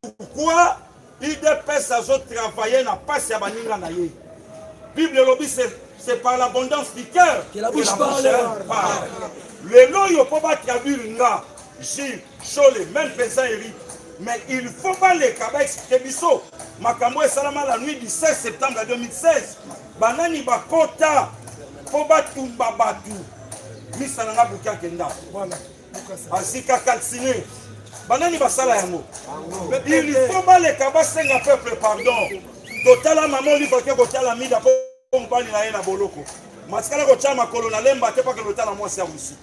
pourquoi IDPS a travaillé na passe ya baninga na ye. Bible lobby c'est par l'abondance du cœur que la bouche parle. Le nom yo po ba traduire nga, Gilles, Cholet, même Pesa Eric. Mais il faut pas les cabas expliquer biso. Makambo et Salama la nuit du 16 septembre 2016. Banani bakota po ba tumba batu. Misananga buka kenda. Voilà. Asika kalsine. Banani basala yango. Il faut pas les cabas senga peuple pardon. Totala maman li boke kotala mida po mbali na ye na boloko. Maskala ko chama kolona lemba te pa ke lotala mwasi ya busi.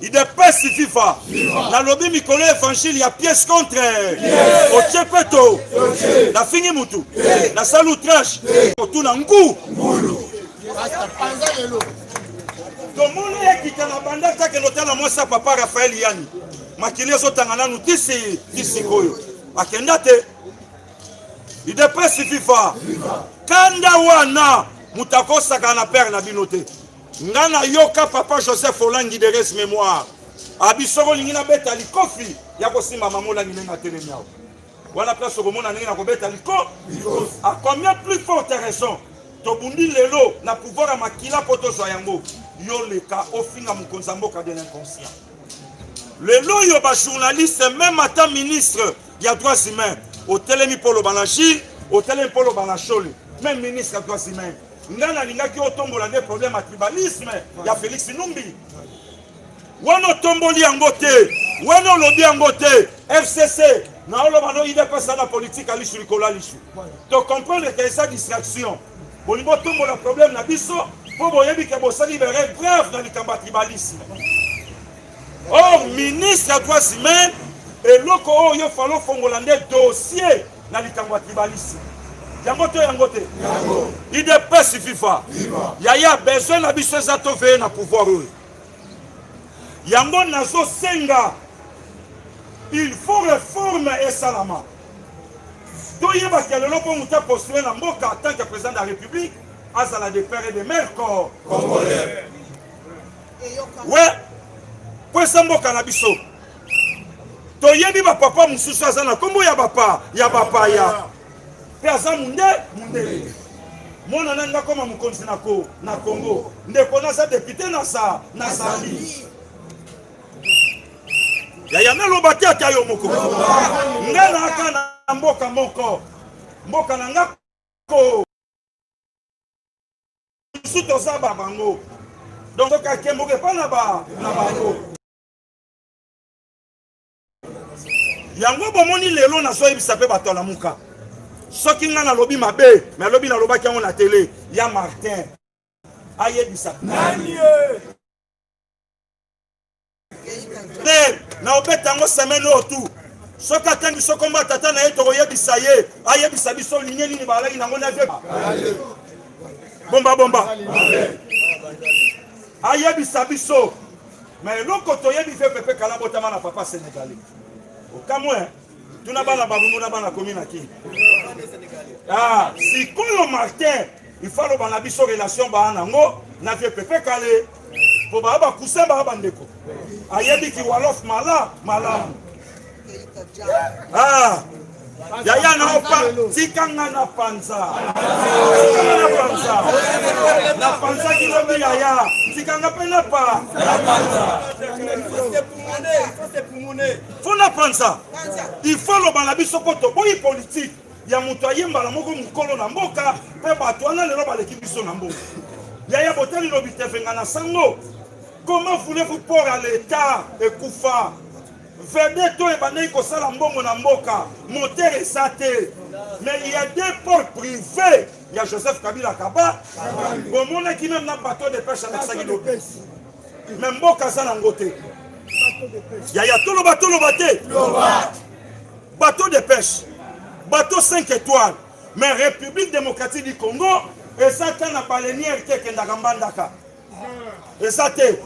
Il dépasse FIFA. La lobby Mikolo évangile, il y a pièce contre. Au Tchepeto. La fini Moutou. La salut trash. Au Tunangu. Donc, mon qui est en bande, qui est noté dans moi, ça, papa Raphaël Yanni. Makili Zotangana nous dit Koyo. Akendate. Il dépasse FIFA. Kandawana. Moutako Sakana père na binote. Ngana yoka papa Joseph Olangi de res mémoire. Abisoro lingina beta likofi. Yako simba mamola nginenga telemiao. Wana place komona nginena ko beta liko. À combien plus forte raison? Tobundi lelo na pouvoir makila poto soyango. Yo leka ofinga mukonza mboka de l'inconscient. Lelo yo ba journaliste même ata ministre ya droits humains. Au telemi polo banachi, au telemi polo banacholi. Même ministre ya droits humains. Ngana lingaki otombola des problèmes à tribalisme ya Félix Numbi. Wano tomboli angote, wano lobby angote, FCC, na olobano ide pesa na politique ali sur kola lishu. To comprendre que ça distraction. Bonimo tombola problème na biso, po boyebi ke bosa libérer grave dans le combat tribalisme. Or ministre ya droits humains et loko oyo falo fongolande dossier na le combat tribalisme. Yangote. Il dépasse FIFA. Yaya besoin na biso za to veiller na pouvoir. Yango nazo senga. Il faut réforme et salama. Toyeba kelelo po muta postuler na mboka en tant que président de la République, azala de père et de mère congolais. Ouais. Pour ça mboka na biso. Toyebi ba papa mususu azana kombo ya papa, ya. Peaza munde. Mona nanga koma mukonzi na Congo. Ndeko na sa député na sali. Ya na lobate atayo moko. Ngana akana mboka moko. Mboka nanga ko. Suto za bango. Donc ka kemoke pa na bango. Yango bomoni lelo na so yebisa pe bato na muka. Soki nga na lobby mabe, mais lobby na lobaki yango na télé, ya Martin. Ayebisa. Nani na obeta ngo semaine otu. Soki atangi sokomba tata na yeto yebisa ye, ayebisa biso ligne nini balaki nango na vie. Bomba. Ayebisa biso. Mais loko to yebi fe pepe kala botama na papa sénégalais. Okamwe. Tuna bana babumu na bana commune ki. Ah, si Kolo Martin, il faut bana biso relation ba nango na vie pepe kale. Po ba kusa ba bandeko. Ayebi ki walof malamu. Ah. Yaya na opa tikanga na panza. Na panza kilobi yaya. Tikanga pe na pa. Fona panza. Il faut le balabiso poto boyi politique. Ya muto ayemba la moko mukolo na mboka pe bato ana lelo baleki biso na mboka. Yaya boteli lobi tefenga na sango. Comment voulez-vous pour à l'état et koufa? Vedeto et Banei Kosala Mbongo Namboka, moteur et saté. Mais il y a deux ports privés. Il y a Joseph Kabila Kaba. Bon, mon qui même n'a pas bateau de pêche avec sa guido. Même Mboka Zanangote. Il y a tout le bateau de pêche. Bateau 5 étoiles. Mais République démocratique du Congo, et ça t'en a pas les nières qui est Ndagambandaka. Et ça t'est.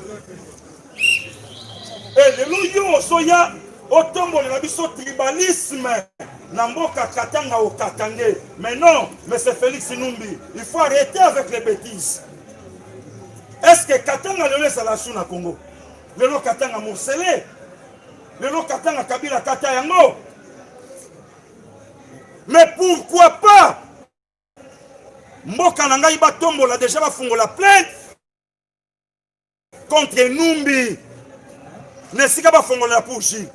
Et le lieu soya otombo na biso tribalisme na mboka katanga au katangé. Mais non, mais c'est Félix Numbi. Il faut arrêter avec les bêtises. Est-ce que katanga le laisse à la sous na Congo? Le lo katanga morcelé. Le lo katanga Kabila kata yango. Mais pourquoi pas? Mboka Nanga Iba Tombola déjà va faire la plainte contre Numbi. Nesika va faire la poursuite.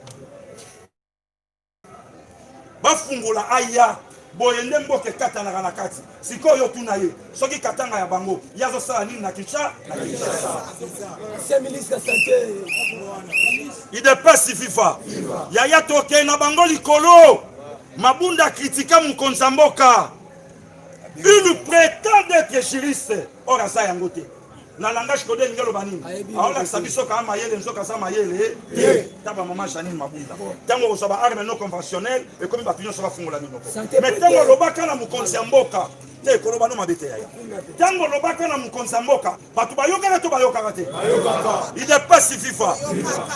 Va faire la aya. Boyende mboke katana na kati. Siko yo tunaye. Soki katanga ya bango. Yazo sala nini na Kinshasa? C'est ministre de santé. Il dépasse FIFA. Yaya toke na bango likolo. Mabunda kritika Mukonza mboka. Il prétend être juriste. Or asa yangote. Na langage codé ngelo banini. Aola sabiso ka mayele nzoka sa mayele. Taba mama Janine Mabunda. Tango so ba arme non conventionnel et comme ba pignon so ba fungola binoko. Mais tango lobaka na Mukonza mboka. Te koloba no mabete ya. Tango lobaka na Mukonza mboka. Batu bayoka to bayoka te. Il dépasse FIFA.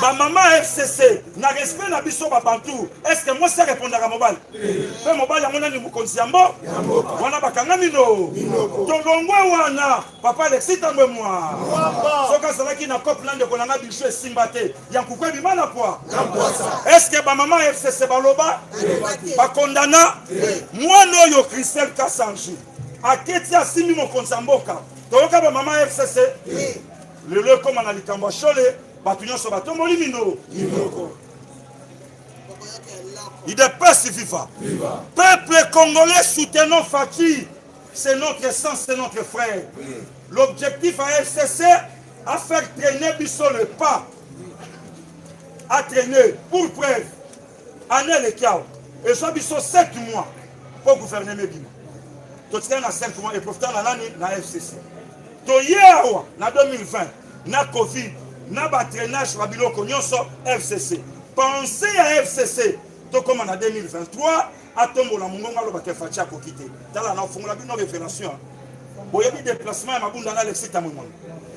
Ba mama FCC na respect na biso ba bantu. Est-ce que moi ça répondra à mobile? Pe mobile yango na ni Mukonza mboka. Wana bakanga mino. Tolongwa wana papa Alexis tamwe moi. Soka salaki na copland de konanga bicho simbate. Yankukwe bimana kwa. Est-ce que ba mama FCC baloba? Ba condamna moi no yo Christelle Kassanji. Aketi asimi Mukonza mboka. Toyoka ba mama FCC. Le comme na likambo chole, batu nyonso batomboli mino. Il dépasse FIFA. Peuple congolais soutenons Faki. C'est notre sang, c'est notre frère. L'objectif à FCC, à faire traîner Bisso le pas. À traîner, pour preuve, année le chaos. Et ça, Bisso 7 mois pour gouverner mes bimos. Tout ça, dans 5 mois, et profitant dans l'année, dans FCC. To hier, en 2020, na Covid, na batraînage, Babilo Kognonso, FCC. Pensez à FCC, tout comme en 2023, à Tombola Mungonga, le Baté Fatia Kokite. Dans la formule, une révélation. Vous avez des déplacements à Mabunda, Alexis Tamouman.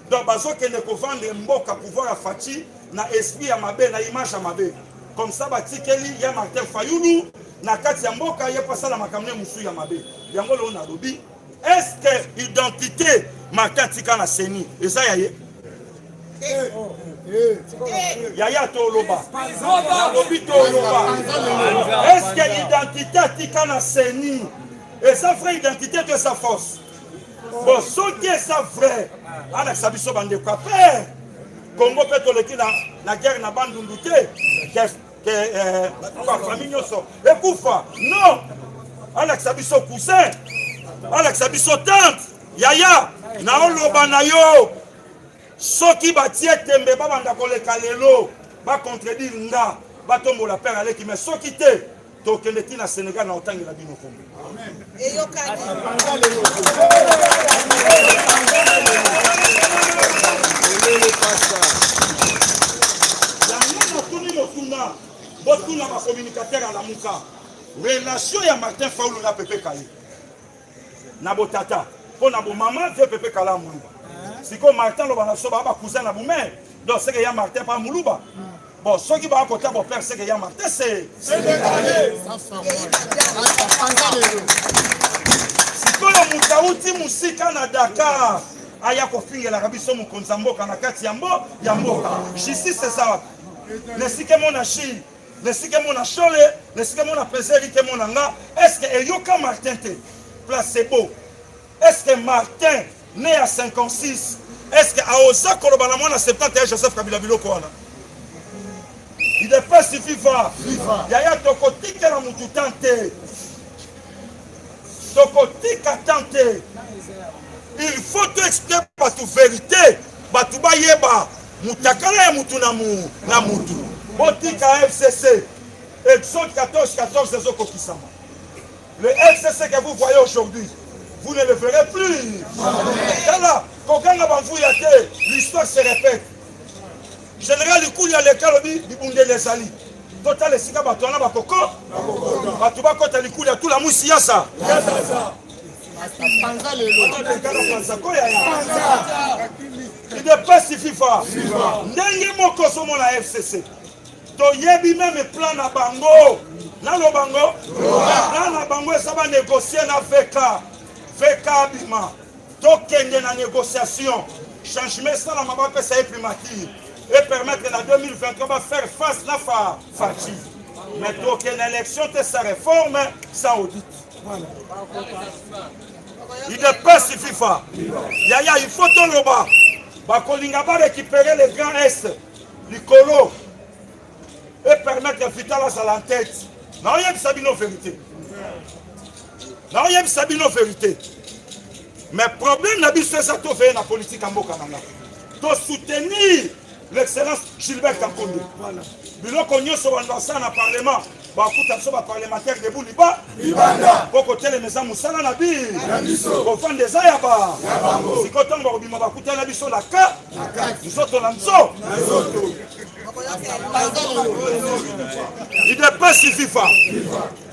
Donc, bazo que ne peut vendre mboka pouvoir à Fati, na esprit à Mabé, na image à Mabé. Comme ça, Batikeli, il y a Martin Fayoulou, na Kati Mboka, il y a pas ça la Makamne Moussou ya Mabé. Yango lo na lobi. Est-ce que l'identité Martin Tika na Seni, et ça y est? Yaya Toloba. Lobi Toloba. Est-ce que l'identité Tika na Seni, et sa vraie identité que sa force? Bon, ce qui est sa vraie, Alex Abisso Bande quoi faire? Congo peut tolérer la guerre na Bandunduke, que famille Nyoso. Et Koufa, non! Alex Abisso cousin, Alex Abisso tante, Yaya, Naoloba na yo, Soki batie tembe, Babanda koleka lelo, ba contredire nga, ba tombo la père Aleki, mais Soki te, tokeneti na Sénégal na otangi la bino Congo. Et yo kadi. Botuna ba communicateur à la muka. Relation ya Martin Faulu na Pepe Kaye. Na botata. Po na bo maman de Pepe Kala Muluba. Siko Martin lo ba so ba cousin na bo mère. Donc c'est que ya Martin pas Muluba. Bon, ceux qui vont côté mon père c'est que ya Martin c'est décalé. Siko ya mutauti musika na Dakar. Aya ko finga la rabiso Mukonza mboka na kati ya mboka. Justice c'est ça. Nesike mona chi, nesike mona chole, nesike mona peseri ke mona nga. Est-ce que Eyoka Martin te placebo? Est-ce que Martin né à 56? Est-ce que Aosa Kolobana mona 71 Joseph Kabila Biloko wana? Il dépasse FIFA. Yaya tokotika na mutu tante. Tokotika tante. Il faut te expliquer par toute vérité. Batuba yeba. Moutakala ya mutu na mutu. Botika FCC. Exode 14 des Okokisama. Le FCC que vous voyez aujourd'hui, vous ne le verrez plus. Là, Kokanga Banfouyate, l'histoire se répète. Général Ikouya Lekalobi, Bibunde Lesali. Total et Sika Batouana Bakoko. Batouba Kota Likouya, tout la moussiasa. Il dépasse FIFA. Ndenge moko somo la FCC. To yebi même plan na bango. Na lo bango. Na bango ça va négocier na VK bima. To kende na négociation. Changement ça la mabaka ça est primature et permettre en 2023 va faire face na Fati. Mais aucune élection, sa réforme, ça audit. Voilà. Il dépasse FIFA. Yaya, il faut tout le bas. Bakolinga va récupérer les grands Est, les colos, et permettre à Vital à la tête. Non, il y a Sabino vérité. Non, il y a Sabino vérité. Mais le problème, c'est que ça fait la politique en Bokananga. De soutenir l'excellence Gilbert Kakondo. Voilà. Bilo konyo so wanda ça na parlement. Ba kuta so ba parlementaire de Bouliba. Libanda. Boko tele meza musala na bi. Na biso. Ko fande za ya ba. Ya bango. Sikoto ngo bima ba kuta na biso la ka. Nzoto na nzo. Nzoto. Il dépasse FIFA.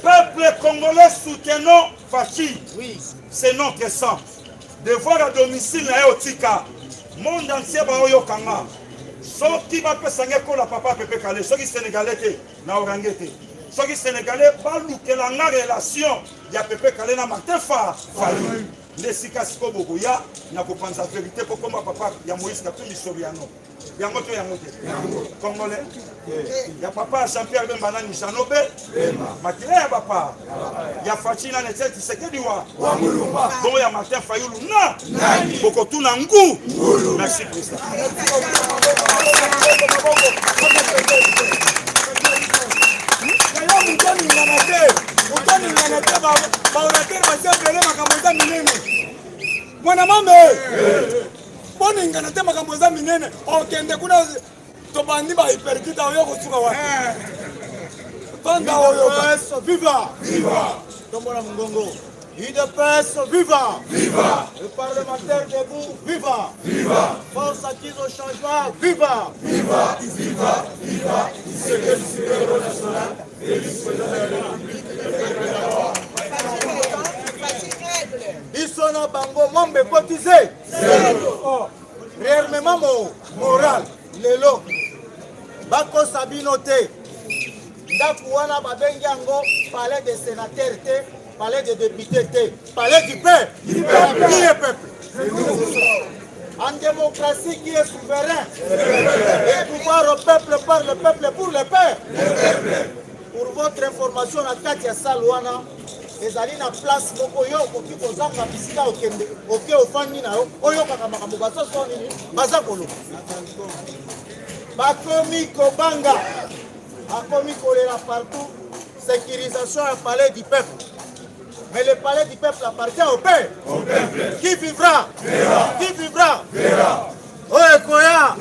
Peuple congolais soutenons Fachi. Oui. C'est notre sang. Devoir à domicile na Otika. Monde entier ba oyo kanga. Soki ba pesanga ko la papa Pepe Kale, soki sénégalais te na orangete. Soki sénégalais ba lukela nga relation ya Pepe Kale na Martin Fayulu. Nesika siko bogoya na ko pensa vérité pour comme papa ya Moïse Katumbi Soriano. Yango to yango te. Congolais. Ya papa Jean-Pierre Bemba na Nishanobe. Makile ya papa. Ya Fatina Netel Tshisekedi wa Mulumba. Bon ya Martin Fayulu na. Boko tuna ngu. Merci président. Mwana mame boni ngana te makambo za minene okende kuna to bandi ba hyperkita oyo kosuka wa banda oyo viva viva tombola mungongo IDPS viva viva le parlementaire debout viva viva force acquise au changement viva viva viva viva c'est le supérieur national et le supérieur. Isona bango mombe cotisé. Oh, réellement moral. Lelo. Bako Sabino te. Ndakuana babengi yango palais des sénateurs te, palais des députés te, palais du peuple. Qui est peuple? En démocratie, qui est souverain? Le pouvoir au peuple, par le peuple, pour le peuple. Pour votre information, la Katia Salouana, ezali na place moko yo koki kozanga bisika okende oke ofandi na yo oyo kaka makambo basoso nini baza kolo bakomi kobanga akomi kolela partout sécurisation du palais du peuple. Mais le palais du peuple appartient au peuple. Qui vivra? Qui vivra? Oye koya!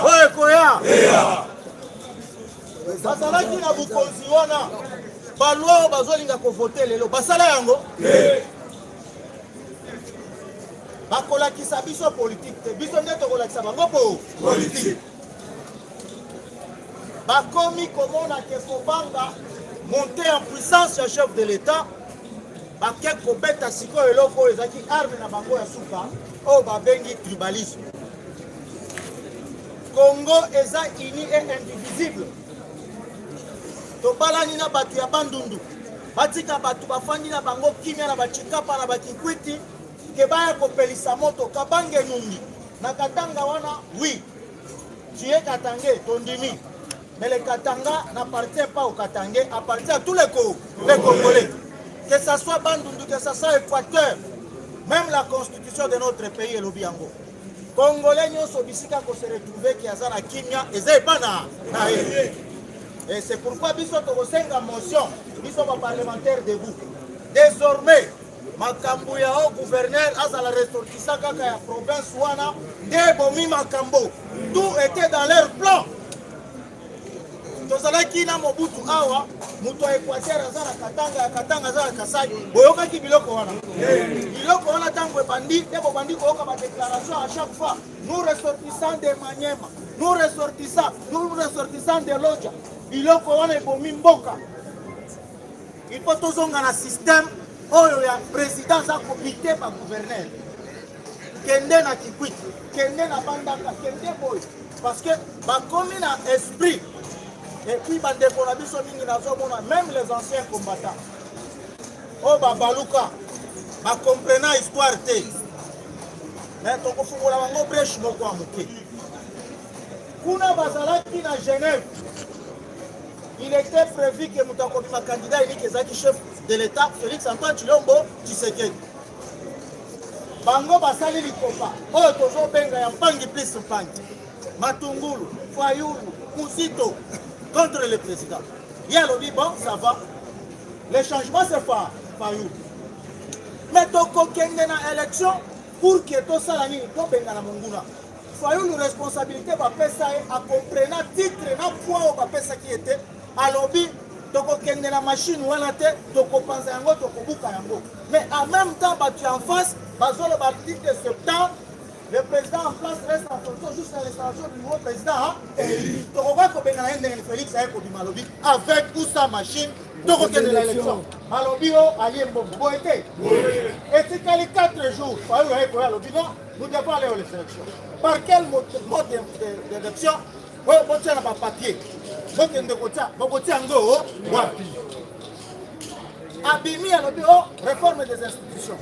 Oye koya! Bazalaki na bukonzi wana balwa bazolinga kovote lelo basala yango bakolakisa biso politique te biso nde tokolakisa bango po politique bakomi komona ke kobanga monter en puissance ya chef de l'état bake kobeta sikoyo eloko oyo ezalaki arme na bango ya suka oyo babengi tribalisme. Congo eza uni et indivisible. Tobalani na batu ya bandundu batika batu bafandi na bango kimia na bachikapa na bakikwiti ke baya kopelisa moto kabange numbi na katanga wana oui tu es katangé tondimi mais le katanga n'appartient pas au katangé, appartient à tous les Congolais, que ce soit bandundu, que ce soit Équateur, même la constitution de notre pays est l'Obiango. Congolais nous sommes bisika ko se retrouver qui azana kimia et pas na et c'est pourquoi biso to kosenga motion biso ba parlementaire debout désormais makambo ya au gouverneur azala ressortissant kaka ya province wana nde bomi makambo tout était dans leur plan. Tozalaki na Mobutu awa muto Équateur azala katanga azala Kasai boyoka ki biloko wana tango ebandi debo bandi ko yoka ba déclaration à chaque fois nous ressortissants de Maniema nous ressortissants de Lodja biloko wana ebomi mboka. Il faut tozonga na système oyo ya président za comité ba gouverneur kende na Kikwit kende na Bandaka kende boy parce que ba komi na esprit. Et puis, même les anciens combattants. Oh, Babaluka, ma comprenant histoire. Mais ton coup, la mango brèche, mon quoi, mon Kuna Bazalaki na Genève. il était prévu que Moutakobi, candidat unique et chef de l'État, Félix Antoine Tshilombo Tshisekedi. Bango basali likopa, oyo tozo benga ya mpangi plus mpangi. Matungulu, Fayulu, Mousito, contre le président. Il y a le bon, ça va. Les changements, c'est Fayulu. Mais toko kende na élection, pour que tout ça, to benga na monguna. Fayulu responsabilité, va faire ça, à comprendre titre, na point au pesa qui était, à lobby, toko kende na machine, ou en tête, toko panza yango, toko buka yango. Mais en même temps, tu en face, bazolo l'article de septembre, le président en place reste en fonction jusqu'à l'installation du nouveau président. Toko ko benga na Félix Ayeko du Malobi, avec ou sa machine, toko kende na élection. Malobi o allié mbongo. Bon été. Et c'est que les 4 jours, Fayulu Ayeko ya lobi, non, nous devons aller aux élections. Par quel mode d'élection? Oui, vous avez un papier. Vous avez un go. Abimi a le réforme des institutions.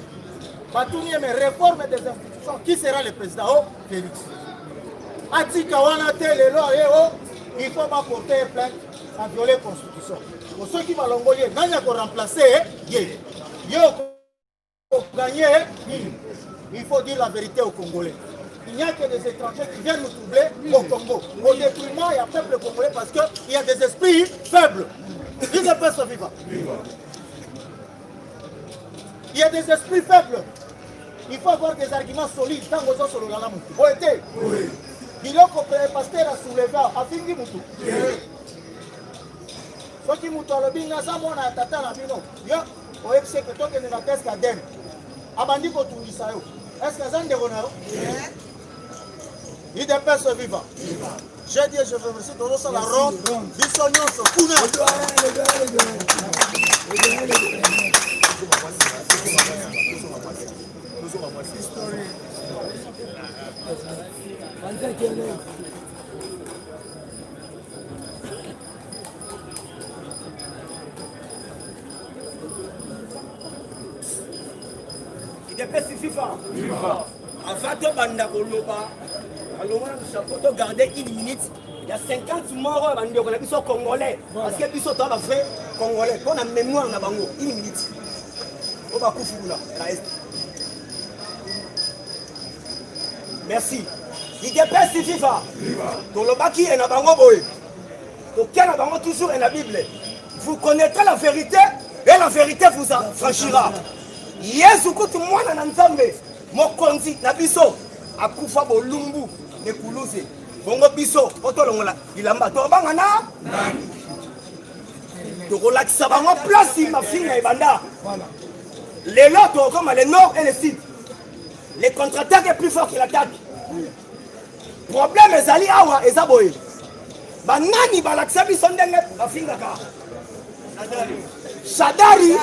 Batouni mais réforme des institutions. Qui sera le président? Félix. Atika wana tele lo il faut pas porter plainte à violer la constitution. Pour ceux qui m'ont engolé, n'a pas remplacé. Gagner, il faut dire la vérité aux Congolais. Il n'y a que des étrangers qui viennent nous troubler au Congo. Au détriment, il y a peuple congolais parce qu'il y a des esprits faibles. Il y a des esprits faibles. Il faut avoir des arguments solides. Tant que sur le lala mutu. Vous êtes. Il y a un pasteur à soulever. A fini mutu. Ce qui mutu a le bin na samo na tata na bino. Yo, au FC que toi que ne la teste à dem. Abandi ko tungisa yo. Est-ce que ça ne déronne pas? Il dépasse vivant. J'ai dit, je veux remercier tout le monde, la ronde, du soignon, ce coup. Il dépasse vivant. Avant de banda koloba, alors on a garder une minute. Il y a 50 morts qui sont congolais. Parce que ils sont vrais congolais. On a mémoire na bango. Une minute. On va couper là. Merci. Il dépasse vivant. Dans le baki et na bango boy. Aucun na bango toujours est la Bible. Vous connaîtrez la vérité et la vérité vous affranchira. Yesu kutu mwana na nzambe. Mokonzi na biso akufa bolumbu ne kuluze bongo biso otolongola ilamba to bangana to relaxa bango place mafinga ebanda les lots comme le nord et le sud les contre-attaques est plus fort que l'attaque problème ezali awa ezaboye banani balakisa biso ndenge mafinga ka Shadari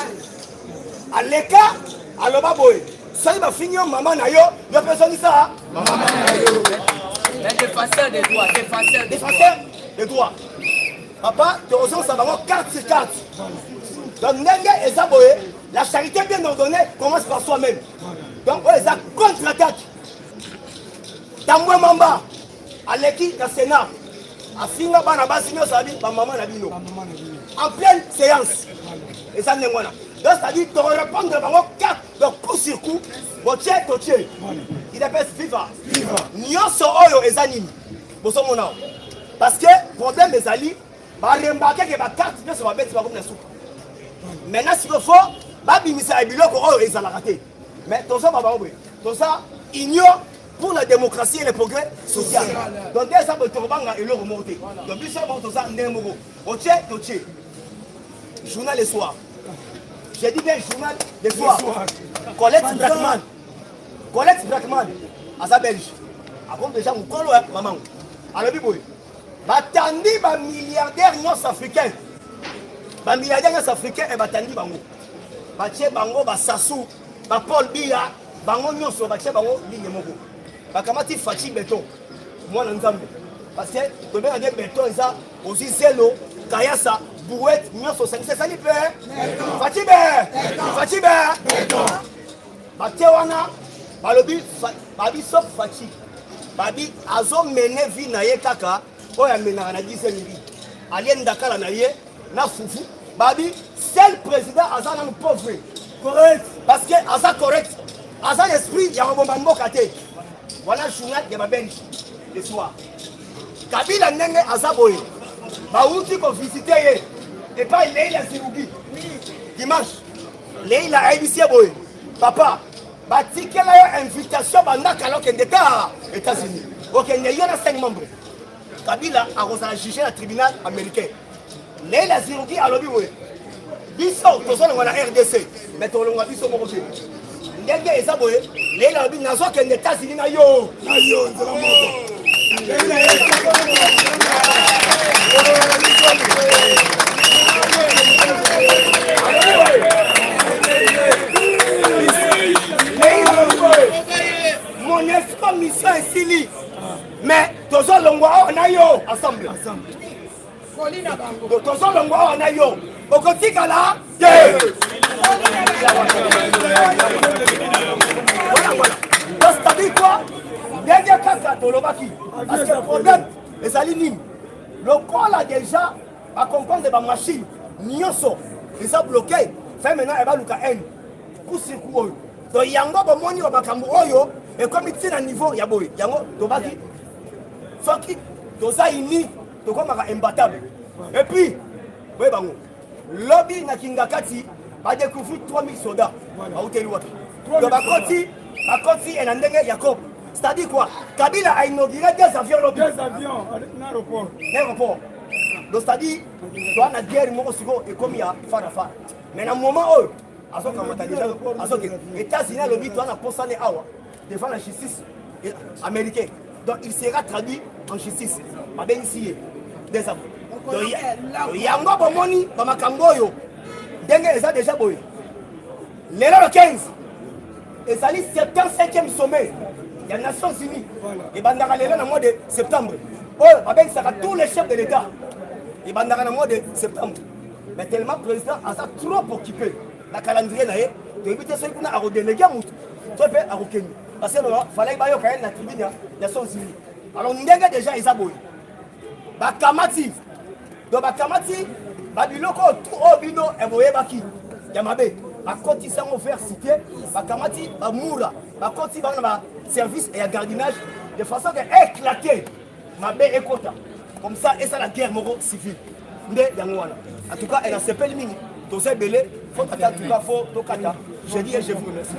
aleka aloba boye ça il va finir maman na yo personne dit ça maman na yo les défenseurs des droits des droits papa tu osons ça va 4 sur 4 donc ndenge ezaboye la charité bien ordonnée commence par soi-même donc on les a contre-attaque tambwe mamba aleki na Sénat afinga bana basi nyo sabi ba maman na bino en pleine séance et ça n'engwana. Donc, c'est-à-dire, tu vas répondre à 4 donc coup sur coup, il appelle viva. Nyonso oyo ezanimi. Boso mona. Parce que problème des alliés, va remarquer que ma carte ne sera pas bête comme la soupe. Maintenant, s'il faut, va bimisa biloko oyo ezala raté. Mais tout ça va pas oublier. Tout ça ignore pour la démocratie et le progrès social. Donc, dès ça, tu vas et le remonter. Donc, puis ça, tout ça, n'importe quoi. Oche. Journal le soir. J'ai dit bien journal le soir. Colette Brackman, à sa belge. Avant déjà, mon colo, maman. Alors, biboui. Batandi, ba milliardaire nord-africain. Ba milliardaire nord-africain et batandi bango. Bache bango, ba Sassou, ba Paul Biya, bango nyonso, bache bango, ligne moko. Ba kamati Fachi Béton. Moi, n'ensemble. Parce que, tu veux dire béton, ça, aussi zélo, Kayasa. Bouette, nyonso, c'est ça, lipe. Fachi Béton. Bache wana, balobi, babi sop Fachi. Babi, azo mene vi na ye kaka, oya mena na 10 000. alien Dakar na ye na fufu babi seul président aza na pauvre correct parce que aza correct aza l'esprit ya robomba mboka te voilà journal ya babengi le soir Kabila ndenge aza boye bauti ko visiter ye et pas Leila Zirugi dimanche Leila ABC boye papa batikela yo invitation bandaka lokende ta États-Unis okende yo na 5 membres Kabila a jugé le tribunal américain. Leila Zirugi a lobby. Biso, tout ça, on a RDC. Mais tout le monde a biso mon côté. Ndenge et ça, Leila lobby n'a pas qu'un États-Unis na yo. Na yo, c'est la mode. Mon espoir mission est Sili. Mais tozo longwa on a yo ensemble. Tozo longwa on a yo. Okotika là. Donc ça dit quoi? Dernier cas Tolobaki. Parce que le problème les alignés. Le corps là déjà à comprendre de ma machine. Nyoso. Ils ont bloqué. Fait maintenant elle va luka N. Coup sur coup. Donc yango bomoni ba makambo oyo et comme il tient à niveau ya boy. Yango Tobaki. Soki, toza ini, tokomaka imbattable. Et puis, oui, bango. Lobby na Kingakati a découvert 3000 soldats. Donc, Bakoti et Nandenge Yacob. C'est-à-dire quoi? Kabila a inauguré des avions lobby. Des avions, l'aéroport. Donc, c'est-à-dire, tu as la guerre, et comme il y a Farafa. Mais dans le moment où, les États-Unis, lobby, tu as la poste devant la justice américaine. Donc il sera traduit en justice. Pas bien ici. Des aveux. Donc il y a un bon moni dans ma camboyo. Dengue est déjà boy. Le 15. Et ça dit 75e sommet. Il y a les Nations Unies. Et Bandara dans le mois de septembre. Oh, pas bien ça tous les chefs de l'État. Et Bandara dans le mois de septembre. Mais tellement le président a ça trop occupé. La calendrier là, de éviter ceux qui ont à redéléguer à Moutou. Tu peux à Rokeni. Parce qu'il fallait que la tribune des Nations Unies. Alors, nous avons déjà les aboyés. Bakamati. Donc, Bakamati, Babiloko, tout au bino, et vous voyez, Baki. Yamabe. Bakoti, ça m'a fait citer. Bakamati, Bamoura. Bakoti, Bakama, service et gardiennage. De façon éclatée. Mabé et Kota. Comme ça, et ça, la guerre moro civile. En tout cas, elle a CP limite. Tous ces belés, il faut attendre, en tout cas, il faut tokata. Je dis et je vous remercie.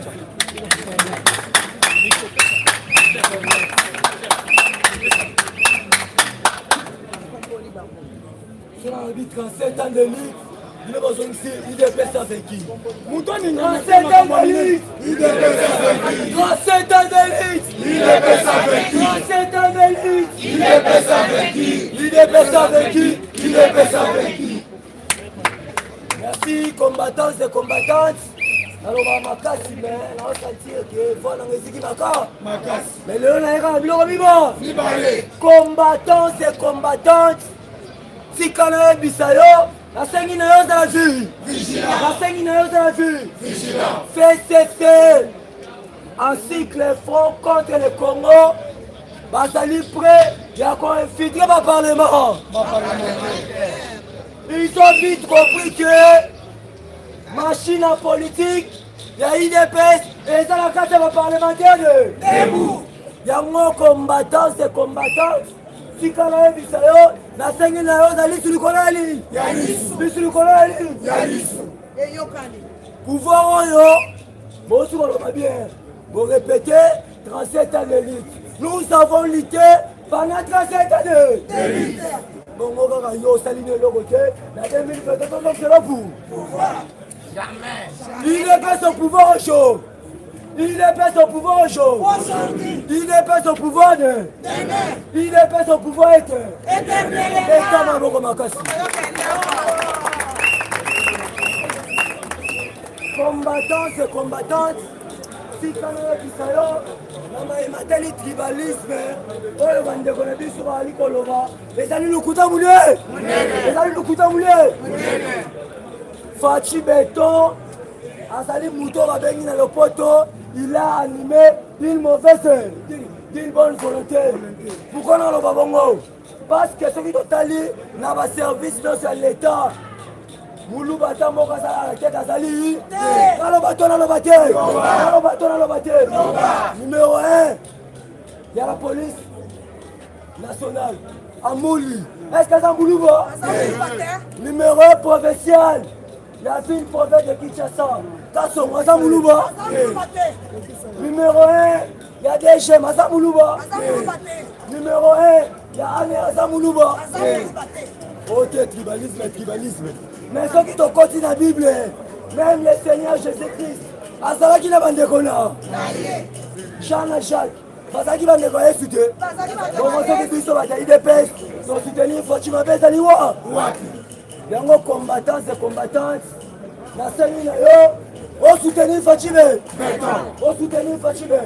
C'est l'arbitre 37 ans de lutte. Il est besoin ici, il dépasse avec qui? 37 ans de lutte. Il dépasse avec qui? 37 ans de lutte. Il dépasse avec qui? 37 ans de lutte. Il dépasse avec qui? Il dépasse avec qui? Il dépasse avec qui? Merci combattants et combattantes. Alors on va makasi mais on va sentir que voilà on est qui makasi. Mais le on a un blanc vivant. Combattants et combattantes. Si quand on est bisayo, la scène na yo dans la vue. La scène na yo dans la vue. Fais cesser ainsi que les fronts contre le Congo. Basali prêt, il y a encore infiltré par parlement. Ils ont vite compris que machine en politique, il y a IDPS et dans la carte parlementaire de debout. Il y a moins combattants et combattantes. Si quand on a vu ça, la scène est là, on a lu sur le colali. Sur le colali. Pouvoir, bon, si on va bien, vous répétez 37 ans de lutte. Nous avons lutté pendant 37 années de lutte. Bon, on va yo saluer le côté. La 2022, c'est là pour. Jamais. Il n'est pas son pouvoir au chaud. Il n'est pas son pouvoir au chaud. Il n'est pas son pouvoir de. Il n'est pas son pouvoir éternel. Et comme un bon comme un casse. Combattants et combattantes, si quand on a dit ça, on a maté le tribalisme. On va dire qu'on a dit sur Ali Kolova. Les amis nous coûtent à mouler. Les amis nous coûtent à mouler. Fachi Béton, Azali Mouton a béni dans le poteau. Il a animé d'une mauvaise, d'une bonne volonté. Pourquoi on a le babongo? parce que soki totali na baservice nyonso ya l'État muluba ata moko azala na tete azali naloba to naloba te naloba to naloba te. Numéro 1 ya la police nationale Amoli, est-ce que ça muluba? Numéro 1 provincial la ville province de Kinshasa Kasongo aza muluba. Numéro 1 ya DG aza muluba. Numéro 1 ya Ane aza muluba. Ok, tribalisme. Mais ceux qui t'ont continué la Bible, même le Seigneur Jésus-Christ, azalaki na bandeko na Jean na Jacques, bazalaki bandeko ya Yesu te. Donc soki biso bazali DPS, to soutenir Fatima bezali wa. Yango combattants et combattantes, na seni na yo, o soutenir Fatima. O soutenir Fatima.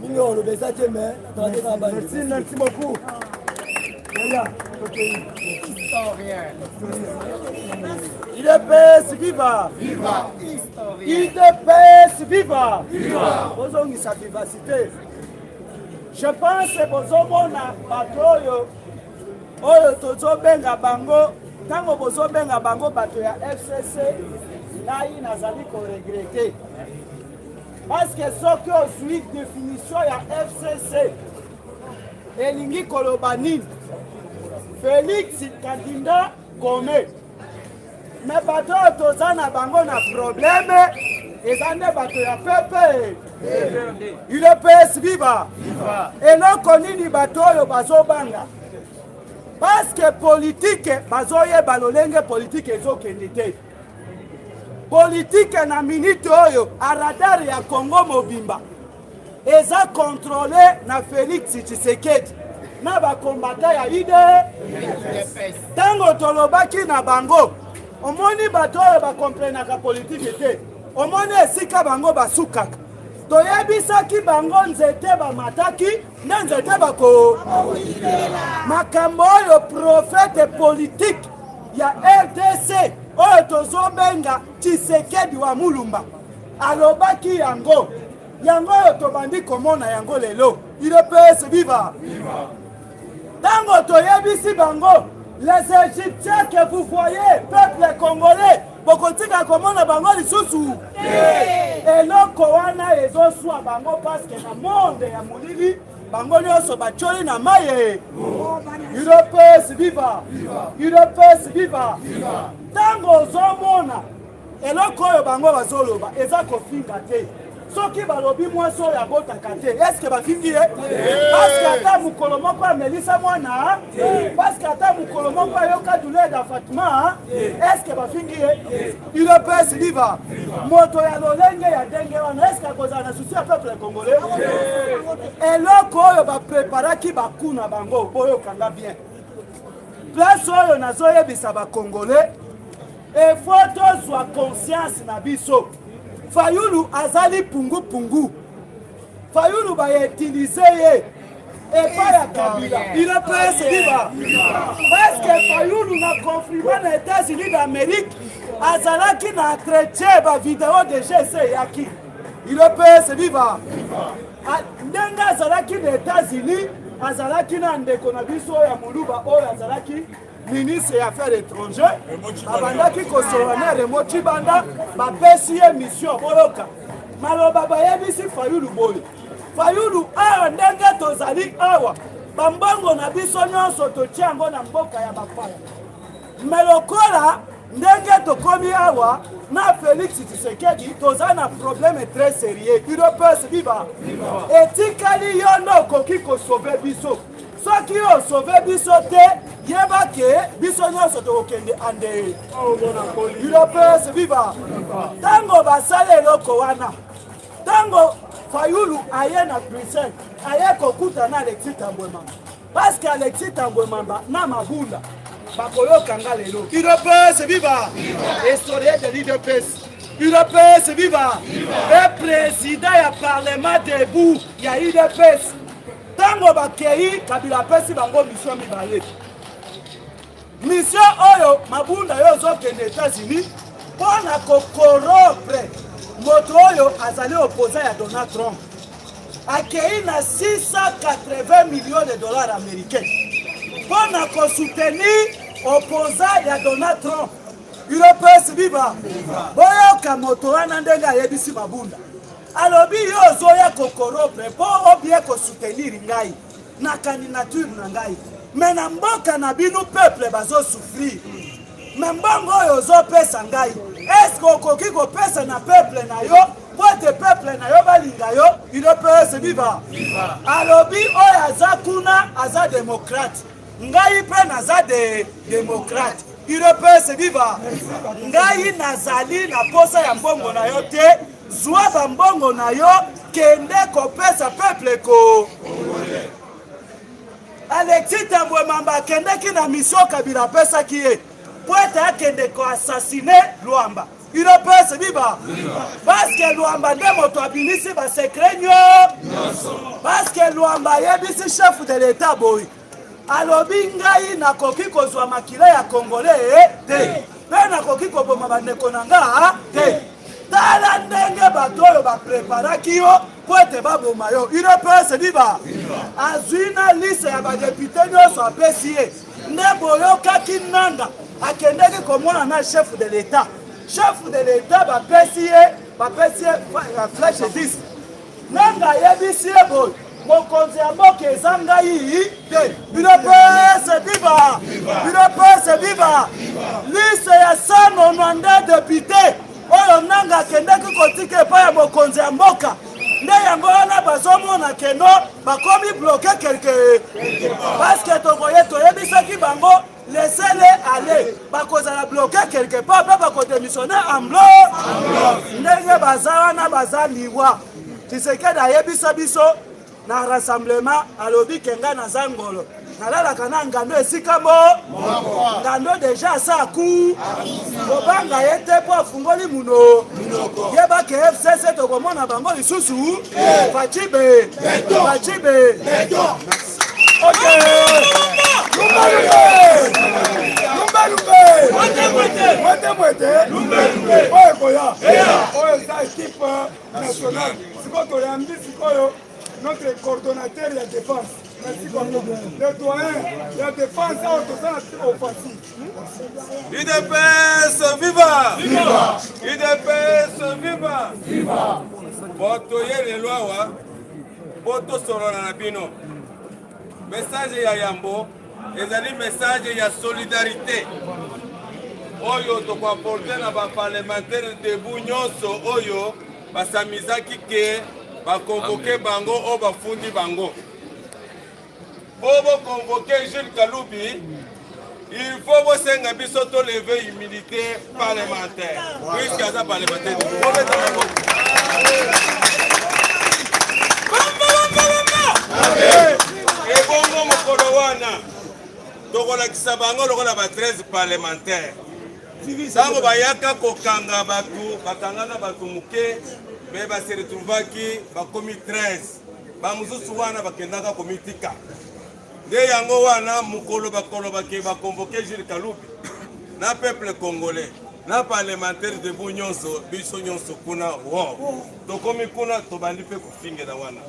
Numéro le besate mais, merci beaucoup. Voilà, OK. IDPS viva! Viva! IDPS viva! Viva! Bozongisa vivacité. Je pense que bozomona bato oyo tozobenga bango ntango bozobenga bango bato ya FCC ngai nazali koregrete parce que soki ozwi définition ya FCC elingi koloba nini Félix Kadinda Gome. Mais bato toza na bango na problème eza nde bato ya pepe. UDPS viva. Eloko nini bato oyo bazobanga parce que politique bazoyeba lolenge politique ezokende te. Politique na minute oyo a radar ya Congo mobimba eza contrôlé na Félix Tshisekedi na bakombata ya IDPS. Tango tolobaki na bango omoni bato oyo bakomprenaka politike te omoni esika bango basukaka toyebisaki bango nzete bamataki nde nzete bako makambo oyo profete politike ya RDC oyo tozobenga Tshisekedi wa Mulumba alobaki yango oyo tobandi komona yango lelo IDPS viva. Tango toyebisi bango les Égyptiens que vous voyez, peuple congolais, bokotika komona bango lisusu. Eloko wana ezoswa bango parce que na monde ya molili bango nyonso bacholi na maye. UDPS viva. UDPS viva. Tango ozomona eloko oyo bango bazoloba eza kofinga te. Soki balobi mwaso ya botaka te, est-ce que bafingi ye? Parce que ata mukolo moko amelisa mwana, parce que ata mukolo moko ayoka douleur da Fatima, est-ce que bafingi ye? UDPS viva. Moto ya lolenge ya ndenge wana, est-ce que akozala na souci ya peuple congolais? Eloko oyo bapreparaki bakuna bango boyo kanga bien. Place oyo nazoyebisa ba congolais, et faut tozwa conscience na biso. Fayulu azali pungu. Fayulu ba utiliser ye. Et pas la Kabila. Il a presque viva. Parce que Fayulu na confirmé les États-Unis d'Amérique. Azalaki na entretien ba vidéo de GC yaki. Il a presque viva. Ndenga azalaki les États-Unis. Azalaki na ndeko na biso ya Muluba oyo azalaki ministre des Affaires étrangères, abandaki kosolana remoti banda bapesi ye mission boloka maloba bayebisi Fayulu boye Fayulu awa ndenge tozali awa bambongo na biso nyonso totia yango na mboka ya bapaya melokola ndenge tokomi awa na Félix Tshisekedi toza na problème très sérieux UDPS viva etikali yo ndo okoki kosauve biso soki osauve biso te yeba ke biso nyonso tokokende ande UDPS viva. Tango basali eloko wana tango Fayulu aye na Bruxelles aye kokuta na Alexis Tambwe Mamba parce que Alexis Tambwe Mamba na mabunda bakoyoka nga lelo UDPS viva. Historien de l'UDPS UDPS viva. Le président ya parlement debout ya UDPS tango bakei Kabila pesi bango mission mibale. Mission oyo mabunda yo zokende États-Unis pona kokorompre moto oyo azali opposant ya Donald Trump akei na 680 millions de dollars américains. mpona kosoutenir opposant ya Donald Trump. UDPS viva. Boyoka moto wana ndenge ayebisi Mabunda. Alobi yo ozoya kokorope po obie kosoutenir ngai na candidature na ngai. Mais na mboka na bino peuple bazo souffrir. Mais mbongo oyo ozopesa ngai. Est-ce que okoki kopesa na peuple na yo? Pote peuple na yo balinga yo, UDPS viva. Alobi oyo aza kuna aza démocrate. Ngai pe naza démocrate. UDPS viva. Ngai nazali na posa ya mbongo na yo te. Zwa ba mbongo na yo kende kopesa peuple ko. Alexis Tambwe Mamba kende ki na mission Kabila pesa ki ye. Pote akende ko assassiner Luamba. UDPS viva. Parce que Luamba nde moto abimisi ba secret nyo. Parce que Luamba yebisi chef de l'état boy. Alobi ngai nakoki kozwa makila ya Congolais te. Pe nakoki koboma bandeko na nga te. Tala ndenge bato oyo bapreparaki yo po ete baboma yo. UDPS viva. Azwi na liste ya badepute nyonso apesi ye. Nde boyokaki nanga akendeki komona na chef de l'état. Chef de l'état bapesi ye flèche 10. Nanga yebisi ye boy. Mokonzi ya mboka eza ngai te. UDPS viva. UDPS viva. Liste ya 192 députés oyo nanga akendeki kotika epai ya mokonzi ya mboka. Nde yango wana bazomona keno bakomi bloqué quelque parce que toyebisaki bango laissez-les aller. Bakozala bloqué quelque part pe bakodémissionner en bloc. Ndenge baza wana baza liwa. Tshisekedi ayebisa biso na rassemblement alobi kenga na zangolo. Nalalaka na ngando esika mo. Ngando deja sa ku. Kobanga yete po afungoli muno. Yeba ke FCC tokomona bango lisusu. Fachibe. Fachibe. Ok. Lumbe. Oye koya. Oye sa équipe nationale. Siko yambi sikoyo notre coordonnateur de défense. Merci beaucoup. Le doyen de défense offensive. UDPS viva! Viva! UDPS viva! Viva! Boto yele lwawa. Boto sorona na bino. Message ya Yambo. Ezali message ya solidarité. Oyo toko apporter na ba parlementaire debout nyonso oyo basamizaki ke ba convoquer bango o bafundi bango. Pour convoquer Jules Kaloubi, il faut vous lever humilité parlementaire. Puisqu'il y a ça parlementaire. Et bon, mon colowana, tokola kisabango lokola ba 13 parlementaires. Sango bayaka kokanga batu, bakangana batu muke, mais ba se retrouvaki ba komi 13. Ba mususu wana bakendaka komitika. De yango wana mukolo ke ba convoquer Jules Kaloubi na peuple congolais na parlementaire de nyonso biso nyonso kuna wo to komi kuna to bandi pe kufingela wana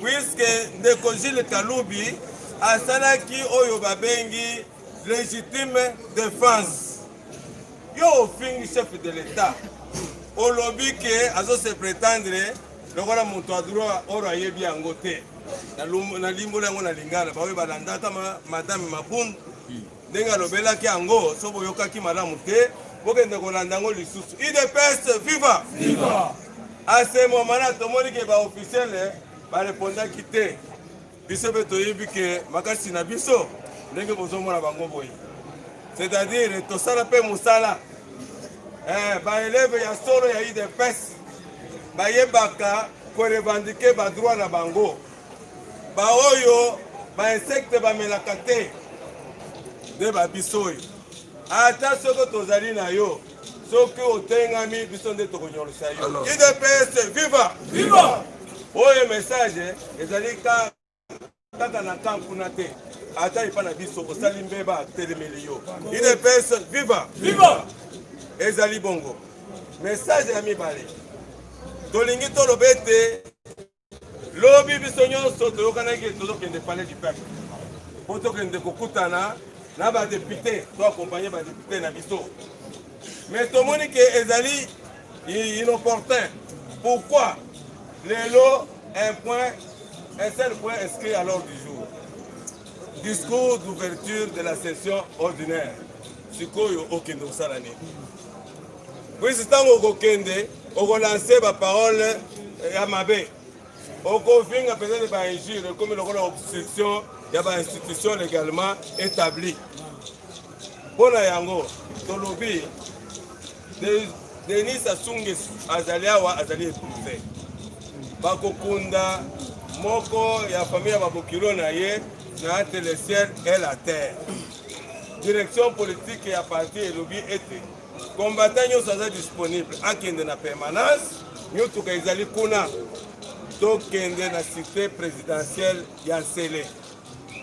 puisque ndeko Jules Kaloubi asalaki oyo babengi légitime défense yo fingi chef de l'état olobi ke azo se prétendre lokola moto a droit oro ayebi yango te na limbola yango na lingala bawe balandata madame Mabunda ndenga lobelaki yango so boyokaki malamu te bokende kolanda yango lisusu. UDPS viva! Viva! À ce moment-là tomoni ke ba officiel barepondaki te biso be toyebi ke makasi na biso ndenge bozomona bango boye, c'est-à-dire tosala pe musala ba élève ya solo ya UDPS bayebaka korevandike ba droit na bango ba oyo ba insecte ba melaka te de ba biso oyo ata soko tozali na yo soki otengami biso nde tokonyolosa yo. UDPS viva! Viva! Oyo message ezali kaka na kankuna te ata ipa na biso kosali mbeba telemeli yo. UDPS viva! Viva! Ezali bongo message ya mibale tolingi tolobe te lobi biso nyonso toyokanaki tozokende palais du peuple po tokende kokutana na badepute to accompagner badepute na biso. Mais tomoni ke ezali inopportun. Pourquoi lelo un seul point inscrit à l'ordre du jour. Discours d'ouverture de la session ordinaire. Sikoyo okende osala nini? Puisi ntango okokende okolanse baparole ya mabe. Okofinga peut-être bainjure comme lokola obstruction ya bainstitution légalement établie. Mpona yango tolobi Denis Sassou Nguesso azali awa azali éprouvé. Bakokunda moko ya famille ya babokilo na ye na entre le ciel et la terre. Direction politique ya parti elobi ete combattant nyonso aza disponible akende na permanence nyotuka ezali kuna tokende na cité présidentielle ya Nsele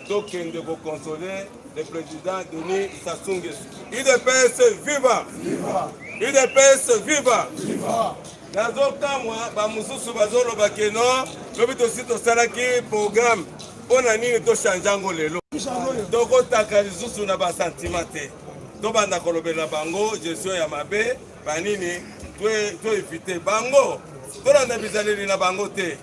tokende koconsoler le président Denis Sassou Nguesso. UDPS viva! UDPS viva! Nazokamwa bamususu bazoloba keno lobi tosi tosalaki programme mpona nini tochangeango lelo tokotaka lisusu na basantima te tobanda kolobela bango gestion ya mabe banini toevite bango tolanda bizaleli na bango te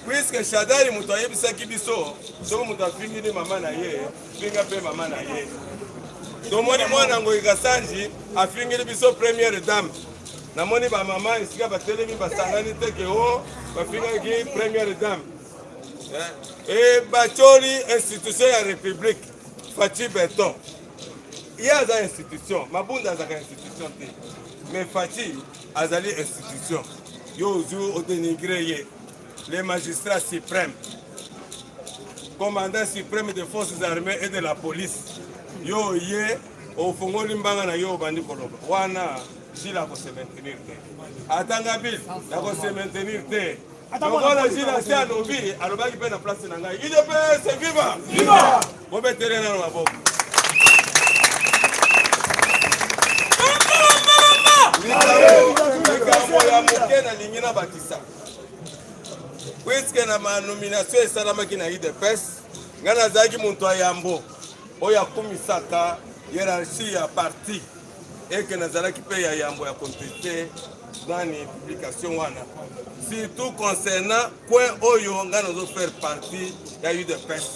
puisque Shadari moto ayebisaki biso soko moto afingili mama na ye finga mpe mama na ye tomoni mwana Ngoi Kasanji afingili biso première dame namoni bamama esika batelemi basangani te ke o bafingaki première dame e bacholi institution ya république Fachi Beton ye aza institution Mabunda azaka institution te mais Fachi azali institution yo ozwi odenigre ye les magistrats suprêmes commandant suprême des forces armées et de la police yo ye ofongoli mbanga na yo obandi koloba wana Gilles a se maintenir te atanga bil ya se maintenir te lokola Gilles asi alobi alobaki mpe na place na ngai UDPS viva viva bobetere nano maboko likambo ya moke nalingi na bakisa puiske na manomination esalamaki na UDPS ngai nazalaki moto ya yambo oyo akumisaka hiérarchie ya parti eke nazalaki mpe ya yambo ya conteste nani publication wana surtout concernant point oyo ngai nazofaire partie ya UDPS